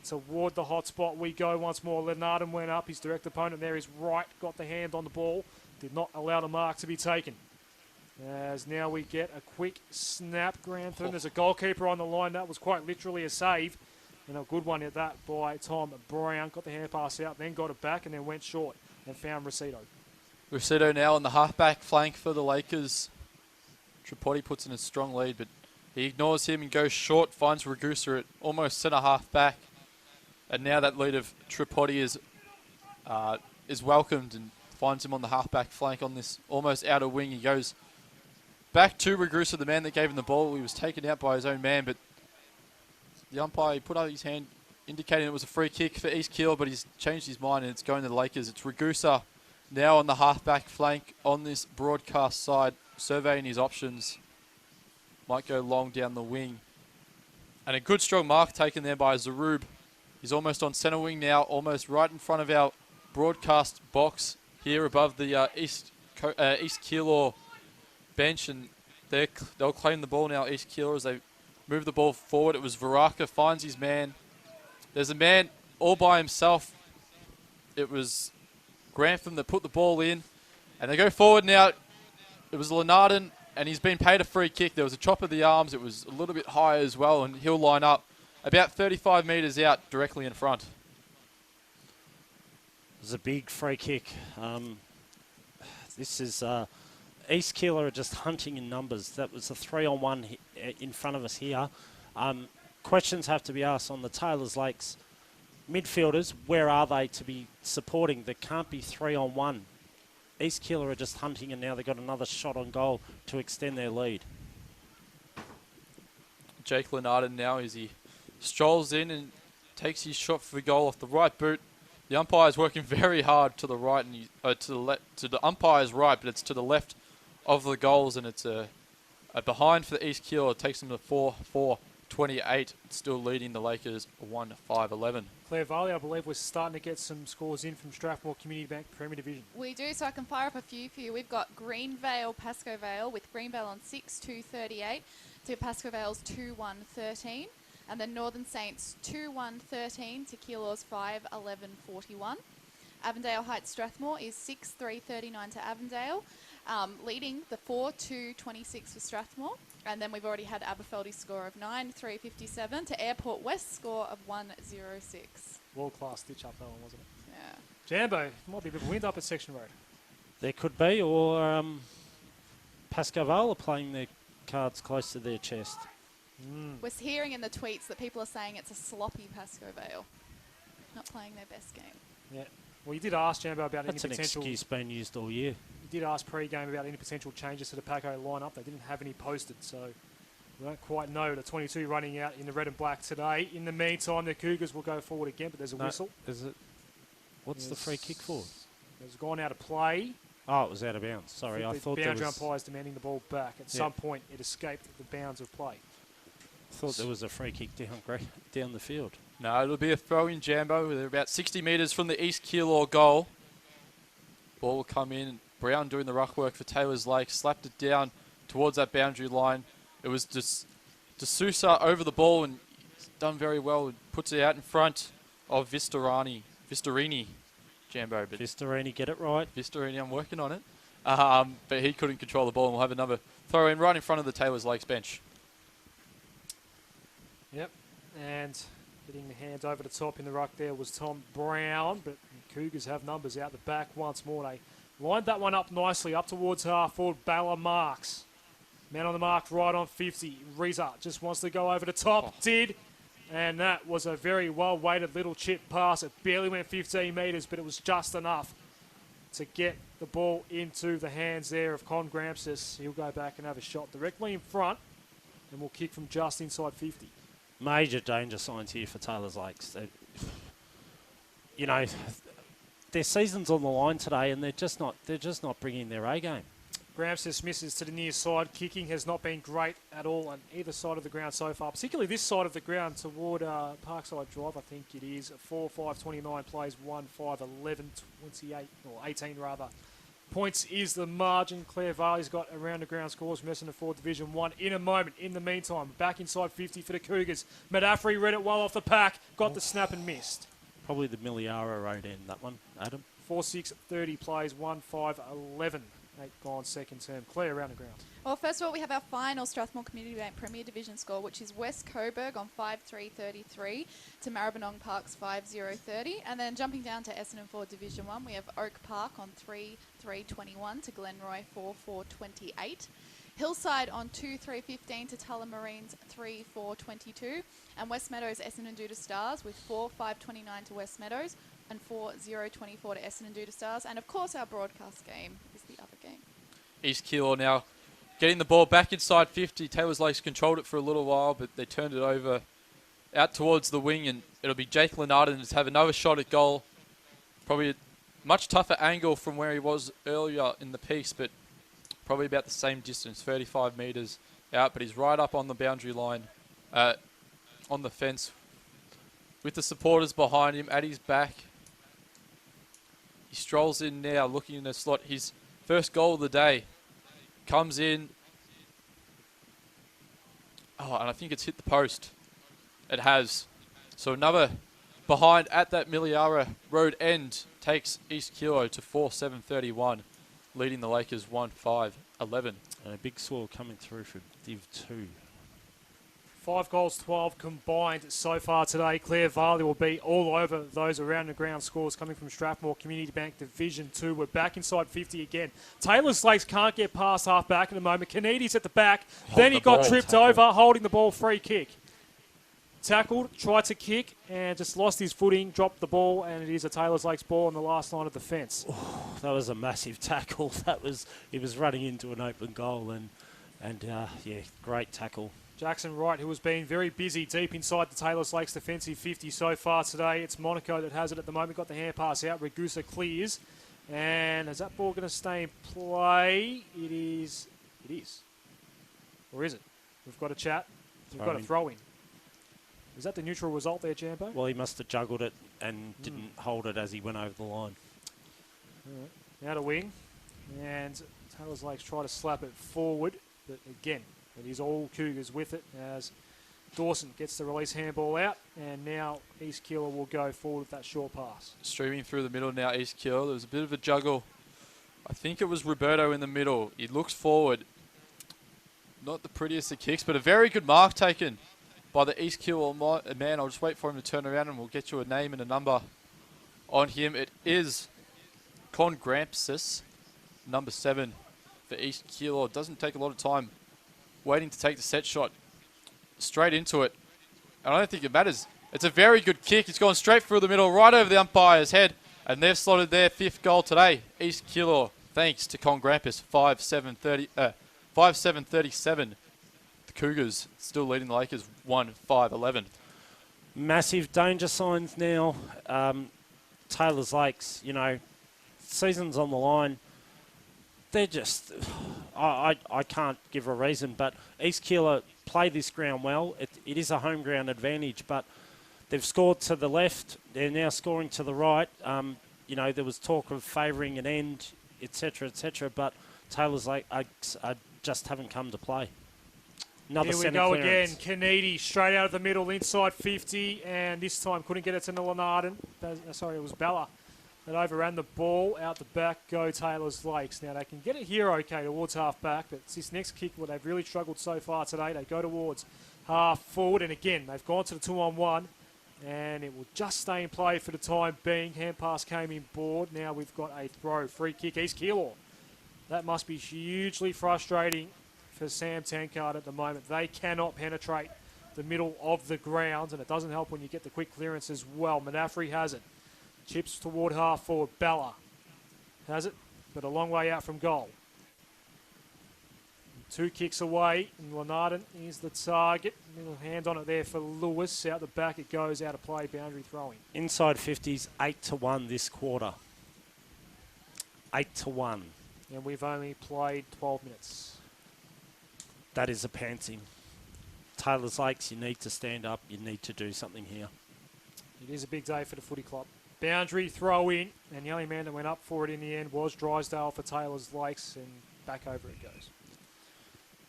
Toward the hot spot we go once more. Lenarden went up. His direct opponent there is right. Got the hand on the ball. Did not allow the mark to be taken. As now we get a quick snap, Grantham. There's a goalkeeper on the line. That was quite literally a save. And a good one at that by Tom Brown. Got the hand pass out, then got it back, and then went short and found Rosito. Rosito now on the half-back flank for the Lakers. Tripodi puts in a strong lead, but he ignores him and goes short, finds Ragusa at almost centre-half back. And now that lead of Tripodi is welcomed and finds him on the half-back flank on this almost outer wing. He goes back to Ragusa, the man that gave him the ball. He was taken out by his own man, but the umpire put out his hand indicating it was a free kick for East Keilor, but he's changed his mind and it's going to the Lakers. It's Ragusa now on the half-back flank on this broadcast side, surveying his options. Might go long down the wing. And a good strong mark taken there by Zarub. He's almost on centre wing now, almost right in front of our broadcast box here above the East Keilor bench, and they'll claim the ball now, East Keilor, as they move the ball forward. It was Varaka, finds his man. There's a man all by himself. It was Grantham that put the ball in, and they go forward now. It was Lenarden, and he's been paid a free kick. There was a chop of the arms. It was a little bit high as well, and he'll line up about 35 metres out directly in front. It was a big free kick. This is East Keilor are just hunting in numbers. That was a 3-on-1 in front of us here. Questions have to be asked on the Taylor's Lakes midfielders. Where are they to be supporting? There can't be 3-on-1. East Keilor are just hunting, and now they've got another shot on goal to extend their lead. Jake Lenarden now, as he strolls in and takes his shot for the goal off the right boot. The umpire's working very hard to the right and to the umpire's right, but it's to the left of the goals, and it's a behind for the East Keilor. It takes them to 4-4-28, still leading the Lakers 1-5-11. Claire Varley, I believe we're starting to get some scores in from Strathmore Community Bank Premier Division. We do, so I can fire up a few for you. We've got Greenvale, Pascoe Vale, with Greenvale on 6-2-38 to Pascoe Vale's 2-1-13. And then Northern Saints 2-1-13 to Keilor's 5-11-41. Avondale Heights Strathmore is 6-3-39 to Avondale, leading the 4-2-26 for Strathmore. And then we've already had Aberfeldy's score of 9-3-57 to Airport West's score of 1-0-6. World-class stitch up that one, wasn't it? Yeah. Jambo, might be a bit of wind up at Section Road. There could be, or Pascoe Vale are playing their cards close to their chest. We're hearing in the tweets that people are saying it's a sloppy Pascoe Vale. Not playing their best game. Yeah. Well, you did ask Jambo about That's any an potential... excuse being used all year. You did ask pre-game about any potential changes to the Paco lineup. They didn't have any posted, so we don't quite know. The 22 running out in the red and black today. In the meantime, the Cougars will go forward again, but there's a whistle. Is it? What's the free kick for? It's gone out of play. Oh, it was out of bounds. Sorry, I thought there boundary was... umpires demanding the ball back. At some point, it escaped the bounds of play. I thought there was a free kick down the field. No, it'll be a throw-in, Jambo. They're about 60 metres from the East Keilor goal. Ball will come in. Brown doing the ruck work for Taylor's Lake. Slapped it down towards that boundary line. It was just D'Souza over the ball and he's done very well. Puts it out in front of Vistorini, Jambo. But Vistorini, get it right. Vistorini, I'm working on it. But he couldn't control the ball, and we'll have another throw-in right in front of the Taylor's Lakes bench. Yep, and getting the hands over the top in the ruck there was Tom Brown, but the Cougars have numbers out the back once more. They lined that one up nicely, up towards half forward. Bala Marks. Man on the mark, right on 50. Reza just wants to go over the top. Did. And that was a very well-weighted little chip pass. It barely went 15 metres, but it was just enough to get the ball into the hands there of Con Gramsis. He'll go back and have a shot directly in front, and we'll kick from just inside 50. Major danger signs here for Taylor's Lakes. You know, their season's on the line today, and they're just not bringing their A game. Gramsis misses to the near side. Kicking has not been great at all on either side of the ground so far, particularly this side of the ground toward Parkside Drive, I think it is. 4-5-29 plays 1-5-11-28, or 18 rather. Points is the margin. Clare Valley's got around the ground scores from Essendon 4 Division 1 in a moment. In the meantime, back inside 50 for the Cougars. Madafri read it well off the pack, got the snap and missed. Probably the Miliara road end, that one, Adam. 4-6-30 plays 1-5-11. 8 gone second term. Claire around the ground. Well, first of all, we have our final Strathmore Community Bank Premier Division score, which is West Coburg on 5-3-33 to Maribyrnong Park's 5-0-30. And then jumping down to Essendon 4 Division 1, we have Oak Park on 3-3-21 to Glenroy 4-4-28. Hillside on 2-3-15 to Tullamarines 3-4-22. And West Meadows Essendon Duda Stars with 4-5-29 to West Meadows and 4-0-24 to Essendon Duda Stars. And of course, our broadcast game is the other game. East Keilor now getting the ball back inside 50. Taylor's Lakes controlled it for a little while, but they turned it over out towards the wing, and it'll be Jake Lenarden to have another shot at goal. Probably a much tougher angle from where he was earlier in the piece, but probably about the same distance, 35 metres out, but he's right up on the boundary line, on the fence, with the supporters behind him at his back. He strolls in now, looking in the slot. His first goal of the day comes in. Oh, and I think it's hit the post. It has. So another behind at that Miliara road end takes East Keilor to 4-7-31, leading the Lakers 1-5-11. And a big score coming through for Div 2. 5 goals, 12 combined so far today. Clare Valley will be all over those around the ground scores coming from Strathmore Community Bank Division 2. We're back inside 50 again. Taylor's Lakes can't get past half back at the moment. Kennedy's at the back. Then he got tripped over, holding the ball, free kick. Tackled, tried to kick, and just lost his footing, dropped the ball, and it is a Taylor's Lakes ball on the last line of defence. Oh, that was a massive tackle. He was running into an open goal, and yeah, great tackle. Jackson Wright, who has been very busy deep inside the Taylor's Lakes defensive 50 so far today. It's Monaco that has it at the moment. Got the hand pass out. Ragusa clears. And is that ball going to stay in play? It is. It is. Or is it? We've got a chat. We've got a throw in. Is that the neutral result there, Jambo? Well, he must have juggled it and didn't hold it as he went over the line. All right. Now to wing. And Taylor's Lakes try to slap it forward. But again, it is all Cougars with it as Dawson gets the release handball out, and now East Keilor will go forward with that short pass. Streaming through the middle now, East Keilor. There was a bit of a juggle. I think it was Roberto in the middle. He looks forward. Not the prettiest of kicks, but a very good mark taken by the East Keilor man. I'll just wait for him to turn around and we'll get you a name and a number on him. It is Con Grampsis, number 7 for East Keilor. Doesn't take a lot of time waiting to take the set shot. Straight into it. And I don't think it matters. It's a very good kick. It's gone straight through the middle, right over the umpire's head. And they've slotted their 5th goal today. East Keilor, thanks to Con Grampus, 5-7-37. The Cougars still leading the Lakers 1-5-11. Massive danger signs now. Taylor's Lakes, you know, season's on the line. They're just, I can't give a reason, but East Keilor play this ground well. It is a home ground advantage, but they've scored to the left. They're now scoring to the right. You know, there was talk of favouring an end, etc., but Taylor's Lakes just haven't come to play. Another Here we centre go clearance. again. Kanedi straight out of the middle, inside 50, and this time couldn't get it to Lenarden. Sorry, it was Bella that overran the ball. Out the back go Taylor's Lakes. Now they can get it here okay towards half back, but it's this next kick where they've really struggled so far today. They go towards half forward, and again they've gone to the 2-on-1, and it will just stay in play for the time being. Hand pass came in board. Now we've got a throw, free kick, East Keilor. That must be hugely frustrating for Sam Tankard at the moment. They cannot penetrate the middle of the ground, and it doesn't help when you get the quick clearance as well. Manafri has it. Chips toward half forward. Bella has it, but a long way out from goal. 2 kicks away, and Lenarden is the target. Little hand on it there for Lewis. Out the back it goes, out of play, boundary throwing. Inside 50s, 8-1 this quarter. 8-1. And we've only played 12 minutes. That is a pantsing. Taylor's Lakes, you need to stand up. You need to do something here. It is a big day for the footy club. Boundary throw in, and the only man that went up for it in the end was Drysdale for Taylor's Lakes, and back over it goes.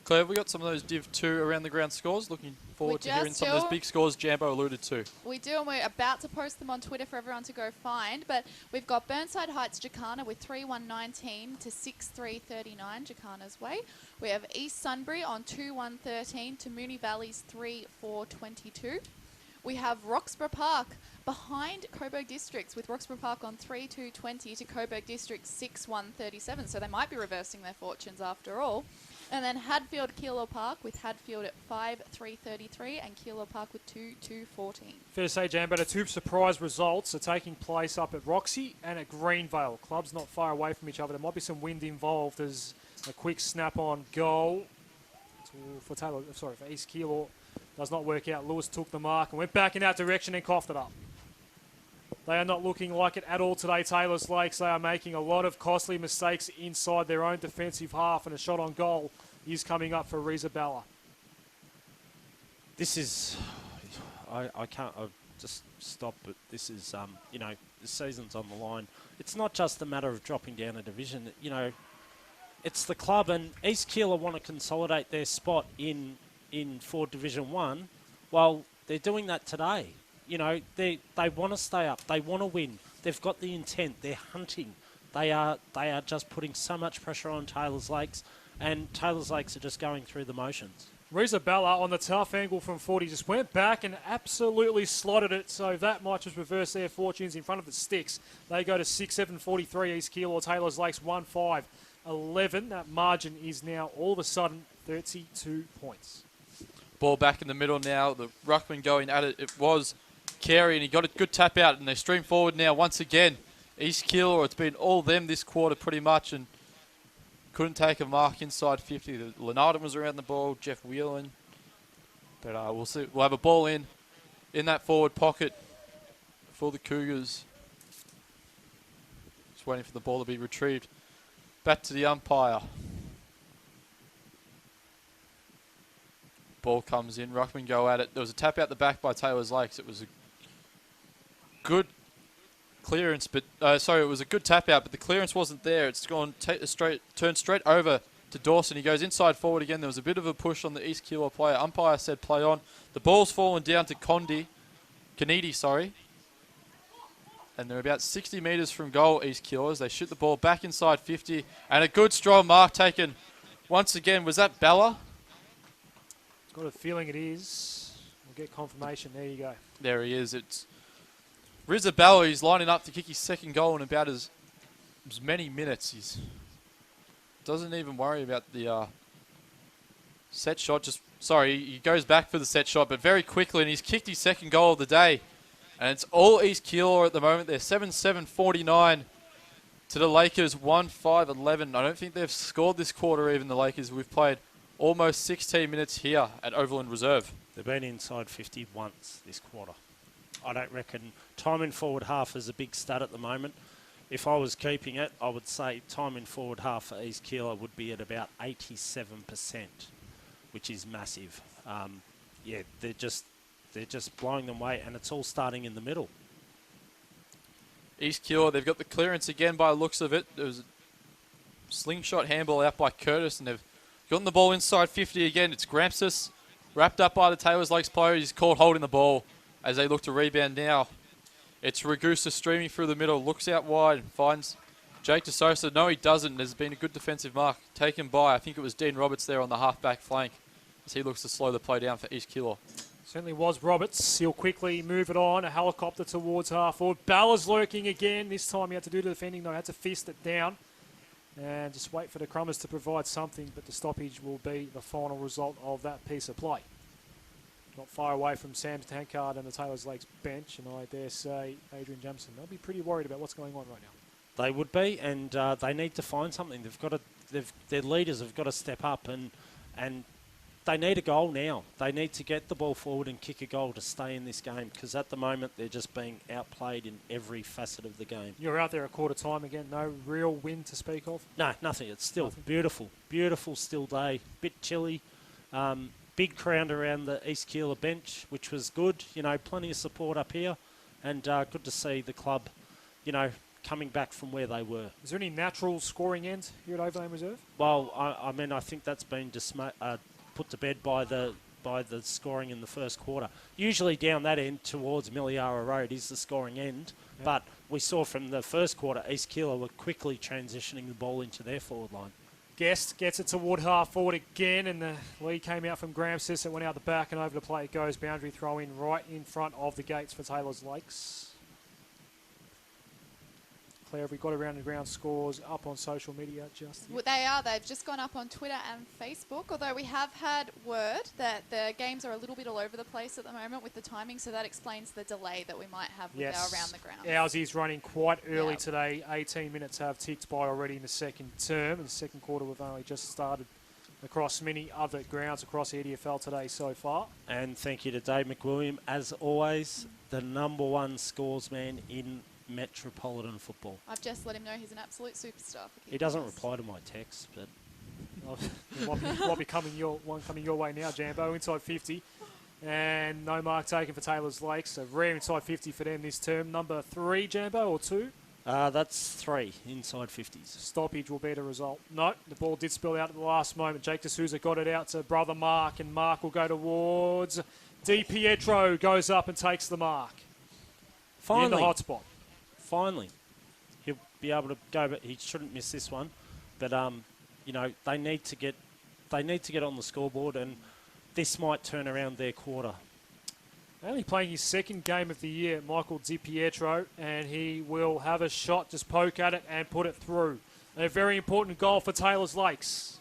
Claire, we got some of those Div 2 around the ground scores. Looking forward to hearing some of those big scores Jambo alluded to. We do, and we're about to post them on Twitter for everyone to go find. But we've got Burnside Heights Jacana with 3-1-19 to 6-3-39 Jacana's way. We have East Sunbury on 2-1-13 to Moonee Valley's 3-4-22. We have Roxburgh Park behind Coburg Districts with Roxburgh Park on 3-2-20 to Coburg Districts 6-1-37. So they might be reversing their fortunes after all. And then Hadfield Keilor Park with Hadfield at 5-3-33 and Keilor Park with 2-2-14. Fair to say, Jambo, the 2 surprise results are taking place up at Roxy and at Greenvale. Clubs not far away from each other. There might be some wind involved as a quick snap-on goal for East Keilor. Does not work out. Lewis took the mark and went back in that direction and coughed it up. They are not looking like it at all today, Taylor's Lakes. They are making a lot of costly mistakes inside their own defensive half, and a shot on goal is coming up for Reza Balla. This is, I can't, I'll just stop, but this is, you know, the season's on the line. It's not just a matter of dropping down a division, you know, it's the club, and East Keilor want to consolidate their spot in for Division 1. Well, they're doing that today. You know, they want to stay up. They want to win. They've got the intent. They're hunting. They are just putting so much pressure on Taylor's Lakes, and Taylor's Lakes are just going through the motions. Reza Balla on the tough angle from 40 just went back and absolutely slotted it, so that might just reverse their fortunes in front of the sticks. They go to 6-7-43 East Keilor. Taylor's Lakes 1-5-11. That margin is now all of a sudden 32 points. Ball back in the middle now. The ruckman going at it. It was Carey, and he got a good tap out, and they stream forward now once again. East Keilor, it's been all them this quarter pretty much, and couldn't take a mark inside 50. Lenarden was around the ball, Jeff Whelan. But we'll see. We'll have a ball in that forward pocket for the Cougars. Just waiting for the ball to be retrieved. Back to the umpire. Ball comes in, ruckman go at it. There was a tap out the back by Taylor's Lakes. It was a good clearance, but it was a good tap out, but the clearance wasn't there. It's gone turned straight over to Dawson. He goes inside forward again. There was a bit of a push on the East Keilor player. Umpire said play on. The ball's fallen down to Kanedi, sorry. And they're about 60 metres from goal, East Keilor, as they shoot the ball back inside 50. And a good strong mark taken once again. Was that Bella? Got a feeling it is. We'll get confirmation. There you go. There he is. It's Rizza Bella. He's lining up to kick his second goal in about as many minutes. He's doesn't even worry about the set shot. He goes back for the set shot, but very quickly, and he's kicked his second goal of the day. And it's all East Keilor at the moment. They're 7-7-49 to the Lakers, 1-5-11. I don't think they've scored this quarter even, the Lakers. We've played almost 16 minutes here at Overland Reserve. They've been inside 50 once this quarter. I don't reckon time in forward half is a big stat at the moment. If I was keeping it, I would say time in forward half for East Keilor would be at about 87%, which is massive. They're just blowing them away, and it's all starting in the middle. East Keilor, they've got the clearance again by the looks of it. There was a slingshot handball out by Curtis, and they've gotten the ball inside 50 again. It's Gramsus, wrapped up by the Taylor's Lakes player. He's caught holding the ball as they look to rebound now. It's Ragusa streaming through the middle, looks out wide, and finds Jake DeSosa. No, he doesn't. There's been a good defensive mark taken by, I think it was Dean Roberts there on the half-back flank, as he looks to slow the play down for East Keilor. Certainly was Roberts. He'll quickly move it on. A helicopter towards half forward. Bella's lurking again. This time he had to do the defending, though. He had to fist it down. And just wait for the Crummers to provide something, but the stoppage will be the final result of that piece of play. Not far away from Sam Tankard and the Taylor's Lakes bench, and I dare say Adrian Jamison. They'll be pretty worried about what's going on right now. They would be, and they need to find something. Their leaders have got to step up, and they need a goal now. They need to get the ball forward and kick a goal to stay in this game, because at the moment they're just being outplayed in every facet of the game. You're out there at quarter time again. No real wind to speak of? No, nothing. It's still beautiful still day. Bit chilly. Big crowd around the East Keilor bench, which was good. Plenty of support up here, and good to see the club, coming back from where they were. Is there any natural scoring end here at Overland Reserve? Well, I think that's been put to bed by the scoring in the first quarter. Usually down that end towards Miliara Road is the scoring end, but we saw from the first quarter East Keilor were quickly transitioning the ball into their forward line. Guest gets it toward half forward again, and the lead came out from Graham Sis. It went out the back and over the play it goes. Boundary throw in right in front of the gates for Taylor's Lakes. Claire, have we got around the ground scores up on social media just yet? Well, they are. They've just gone up on Twitter and Facebook, although we have had word that the games are a little bit all over the place at the moment with the timing, so that explains the delay that we might have with our around the ground. Ours is running quite early today. 18 minutes have ticked by already in the second term. In the second quarter, we've only just started across many other grounds across EDFL today so far. And thank you to Dave McWilliam, as always, the #1 scoresman in Metropolitan football. I've just let him know he's an absolute superstar. He doesn't reply to my texts, but might be coming your way now, Jambo. Inside 50, and no mark taken for Taylor's Lakes. So rare inside 50 for them this term. Number 3, Jambo, or 2? That's 3 inside 50s. Stoppage will be the result. No, the ball did spill out at the last moment. Jake D'Souza got it out to brother Mark, and Mark will go towards Di Pietro. Goes up and takes the mark. Finally. In the hot spot. Finally, he'll be able to go, but he shouldn't miss this one. But they need to get on the scoreboard, and this might turn around their quarter. Only playing his second game of the year, Michael Di Pietro, and he will have a shot, just poke at it and put it through. A very important goal for Taylor's Lakes.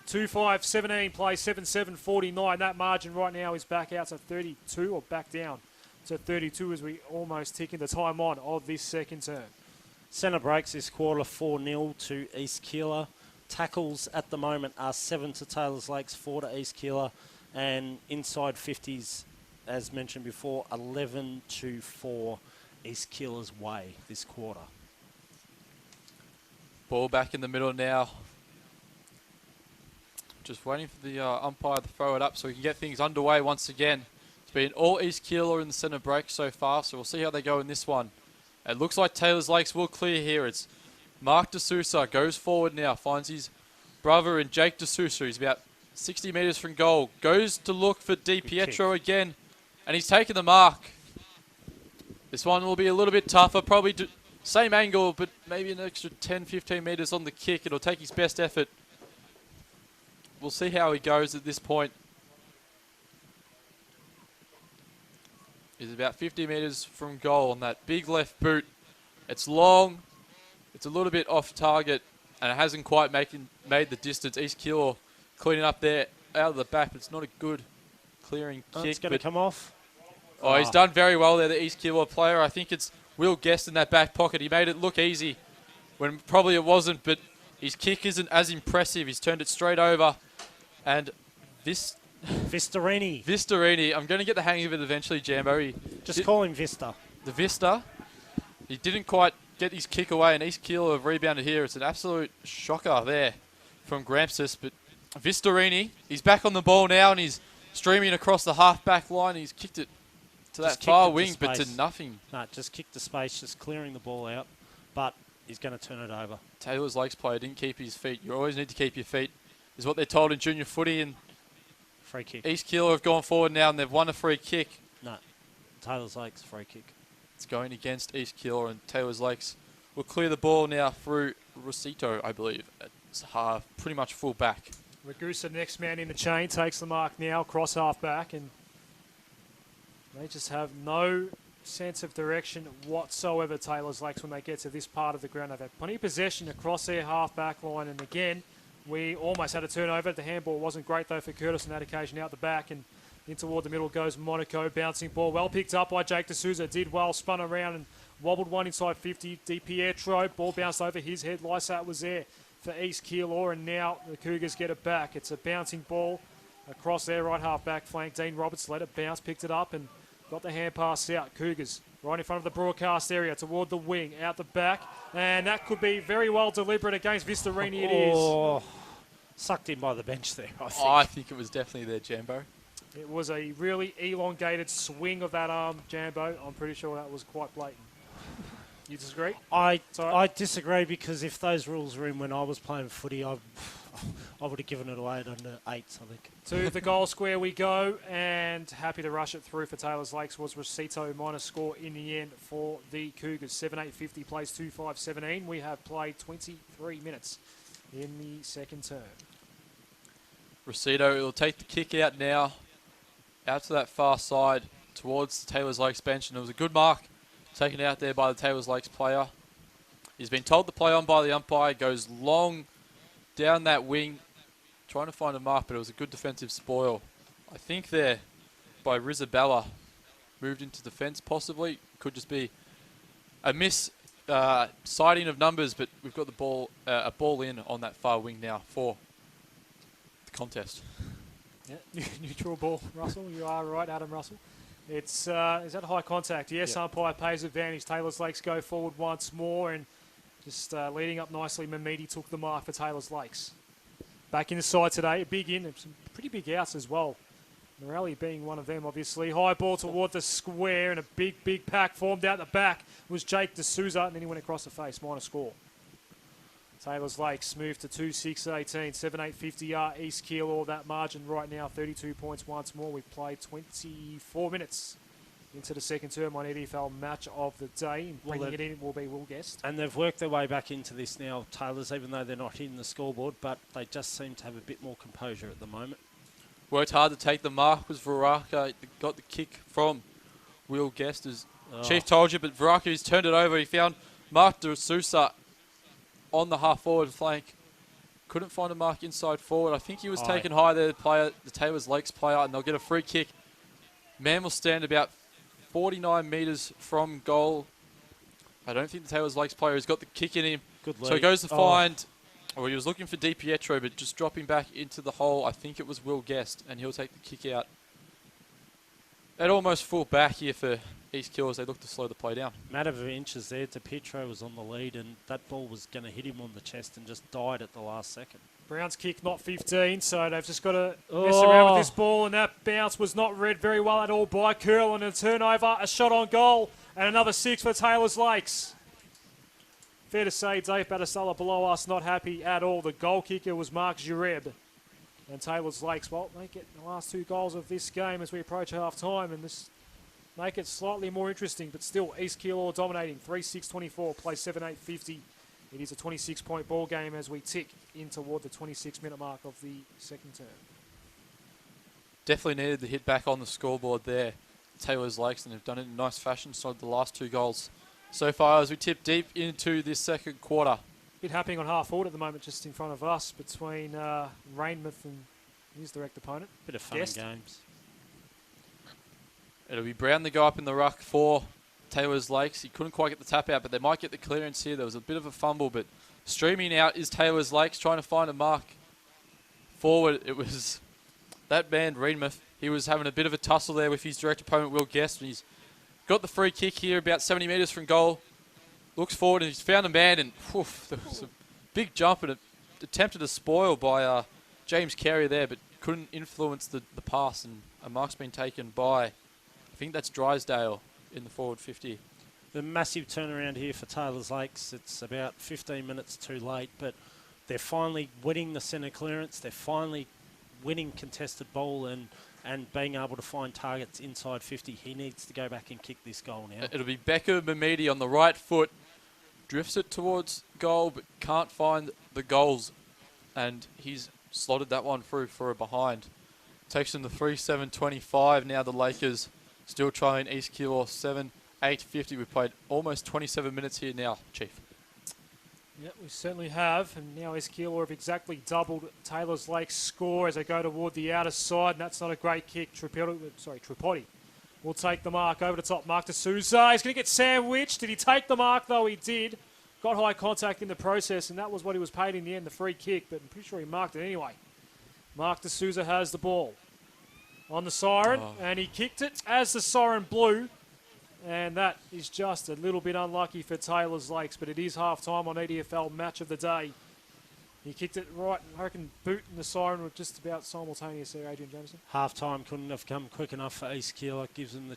2-5-17, play 7-7-49. That margin right now is back out to 32, or back down to 32 as we almost tick into time on of this second term. Centre breaks this quarter 4-0 to East Keilor. Tackles at the moment are 7 to Taylor's Lakes, 4 to East Keilor. And inside 50s, as mentioned before, 11-4 East Keilor's way this quarter. Ball back in the middle now. Just waiting for the umpire to throw it up so we can get things underway once again. Been all East Keilor in the centre break so far, so we'll see how they go in this one. It looks like Taylor's Lakes will clear here. It's Mark D'Souza goes forward now, finds his brother and Jake D'Souza. He's about 60 metres from goal. Goes to look for Di Pietro again, and he's taken the mark. This one will be a little bit tougher, probably same angle, but maybe an extra 10, 15 metres on the kick. It'll take his best effort. We'll see how he goes at this point. He's about 50 metres from goal on that big left boot. It's long, it's a little bit off target, and it hasn't quite made the distance. East Keilor cleaning up there out of the back, but it's not a good clearing kick. It's going to come off. Oh, he's done very well there, the East Keilor player. I think it's Will Guest in that back pocket. He made it look easy when probably it wasn't, but his kick isn't as impressive. He's turned it straight over. And this... Vistarini. I'm going to get the hang of it eventually, Jambo. Just call him Vista. The Vista. He didn't quite get his kick away, and East Keilor have rebounded here. It's an absolute shocker there from Grampsus. But Vistarini, he's back on the ball now, and he's streaming across the half-back line. He's kicked it to that far wing, but to nothing. No, just kicked the space, just clearing the ball out. But he's going to turn it over. Taylor's Lakes player didn't keep his feet. You always need to keep your feet, is what they're told in junior footy. And free kick. East Keilor have gone forward now, and they've won a free kick. No, Taylor's Lakes free kick. It's going against East Keilor, and Taylor's Lakes will clear the ball now through Rosito, I believe. It's half, pretty much full back. Ragusa, next man in the chain, takes the mark now, cross half back, and they just have no sense of direction whatsoever, Taylor's Lakes, when they get to this part of the ground. They've had plenty of possession across their half-back line, and again, we almost had a turnover. The handball wasn't great, though, for Curtis on that occasion. Out the back and in toward the middle goes Monaco. Bouncing ball, well picked up by Jake D'Souza. Did well, spun around and wobbled one inside 50. Di Pietro, ball bounced over his head. Lysat was there for East Keilor, and now the Cougars get it back. It's a bouncing ball across their right half-back flank. Dean Roberts let it bounce, picked it up, and got the hand pass out. Cougars right in front of the broadcast area toward the wing, out the back. And that could be very well deliberate against Vistarini. It is. Sucked in by the bench there, I think. Oh, I think it was definitely there, Jambo. It was a really elongated swing of that arm, Jambo. I'm pretty sure that was quite blatant. You disagree? I disagree, because if those rules were in when I was playing footy, I would have given it away at under 8s, I think. To the goal square we go, and happy to rush it through for Taylor's Lakes was Rosito. Minus score in the end for the Cougars. 7-8-50 plays 2-5-17. We have played 23 minutes in the second term. Rosito will take the kick out now, out to that far side towards the Taylor's Lakes bench, and it was a good mark taken out there by the Taylor's Lakes player. He's been told to play on by the umpire, goes long down that wing, trying to find a mark, but it was a good defensive spoil. I think there by Rizabella, moved into defence possibly. Could just be a miss sighting of numbers, but we've got the ball, a ball in on that far wing now for the contest. Yeah, neutral ball, Russell. You are right, Adam Russell. It's is that high contact? Yes, yep. Umpire pays advantage. Taylor's Lakes go forward once more, and just leading up nicely. Mamidi took the mark for Taylor's Lakes. Back inside today, a big in, some pretty big outs as well. Morelli being one of them, obviously. High ball toward the square, and a big pack formed out the back was Jake D'Souza, and then he went across the face. Minor score. Taylor's Lakes moved to 2-6-18, 7-8-50 East Keilor. That margin right now, 32 points once more. We've played 24 minutes into the second term on EDFL match of the day. Bringing it in will be Will Guest. And they've worked their way back into this now, Taylor's, even though they're not hitting the scoreboard, but they just seem to have a bit more composure at the moment. Worked hard to take the mark was Varaka. Got the kick from Will Guest, as Chief told you, but Varaka has turned it over. He found Mark D'Souza on the half-forward flank. Couldn't find a mark inside forward. I think he was taken high there, the Taylor's Lakes player, and they'll get a free kick. Man will stand about 49 metres from goal. I don't think the Taylor's Lakes player has got the kick in him. Good lead. So he goes to find, well, he was looking for Di Pietro, but just dropping back into the hole, I think it was Will Guest, and he'll take the kick out. At almost full back here for East Keilor as they look to slow the play down. Matter of inches there. Di Pietro was on the lead, and that ball was going to hit him on the chest and just died at the last second. Brown's kick, not 15, so they've just got to mess around with this ball, and that bounce was not read very well at all by Curlin. And a turnover, a shot on goal, and another 6 for Taylor's Lakes. fair to say Dave Batistella below us not happy at all. The goal kicker was Mark Jareb. And Taylor's Lakes, well, they get the last 2 goals of this game as we approach half-time, and this make it slightly more interesting, but still East Keilor dominating, 3-6-24, play 7-8-50. It is a 26-point ball game as we tick in toward the 26-minute mark of the second term. Definitely needed the hit back on the scoreboard there, Taylor's Lakes, and they've done it in nice fashion, so the last 2 goals so far as we tip deep into this second quarter. Bit happening on half forward at the moment just in front of us between Rainmouth and his direct opponent. Bit of fun and games. It'll be Brown the guy up in the ruck for Taylor's Lakes. He couldn't quite get the tap out, but they might get the clearance here. There was a bit of a fumble, but streaming out is Taylor's Lakes trying to find a mark forward. It was that man, Rainmouth. He was having a bit of a tussle there with his direct opponent, Will Guest, and he's got the free kick here about 70 metres from goal. Looks forward and he's found a man, and there was a big jump and attempted a spoil by James Carey there, but couldn't influence the pass, and a mark's been taken by, I think that's Drysdale in the forward 50. The massive turnaround here for Taylor's Lakes. It's about 15 minutes too late, but they're finally winning the centre clearance. They're finally winning contested ball and being able to find targets inside 50. He needs to go back and kick this goal now. It'll be Becca Mamidi on the right foot. Drifts it towards goal, but can't find the goals. And he's slotted that one through for a behind. Takes them to 3-7-25. Now the Lakers still trying East Keilor 7-8-50. We've played almost 27 minutes here now, Chief. Yep, we certainly have. And now East Keilor have exactly doubled Taylor's Lakes' score as they go toward the outer side. And that's not a great kick. Tripodi will take the mark over the top. Mark D'Souza. He's going to get sandwiched. Did he take the mark, though? He did. Got high contact in the process, and that was what he was paid in the end, the free kick. But I'm pretty sure he marked it anyway. Mark D'Souza has the ball on the siren, and he kicked it as the siren blew. And that is just a little bit unlucky for Taylor's Lakes, but it is half-time on EDFL Match of the Day. He kicked it right, I reckon boot and the siren were just about simultaneous there, Adrian Jameson. Half-time couldn't have come quick enough for East Keilor. Gives them the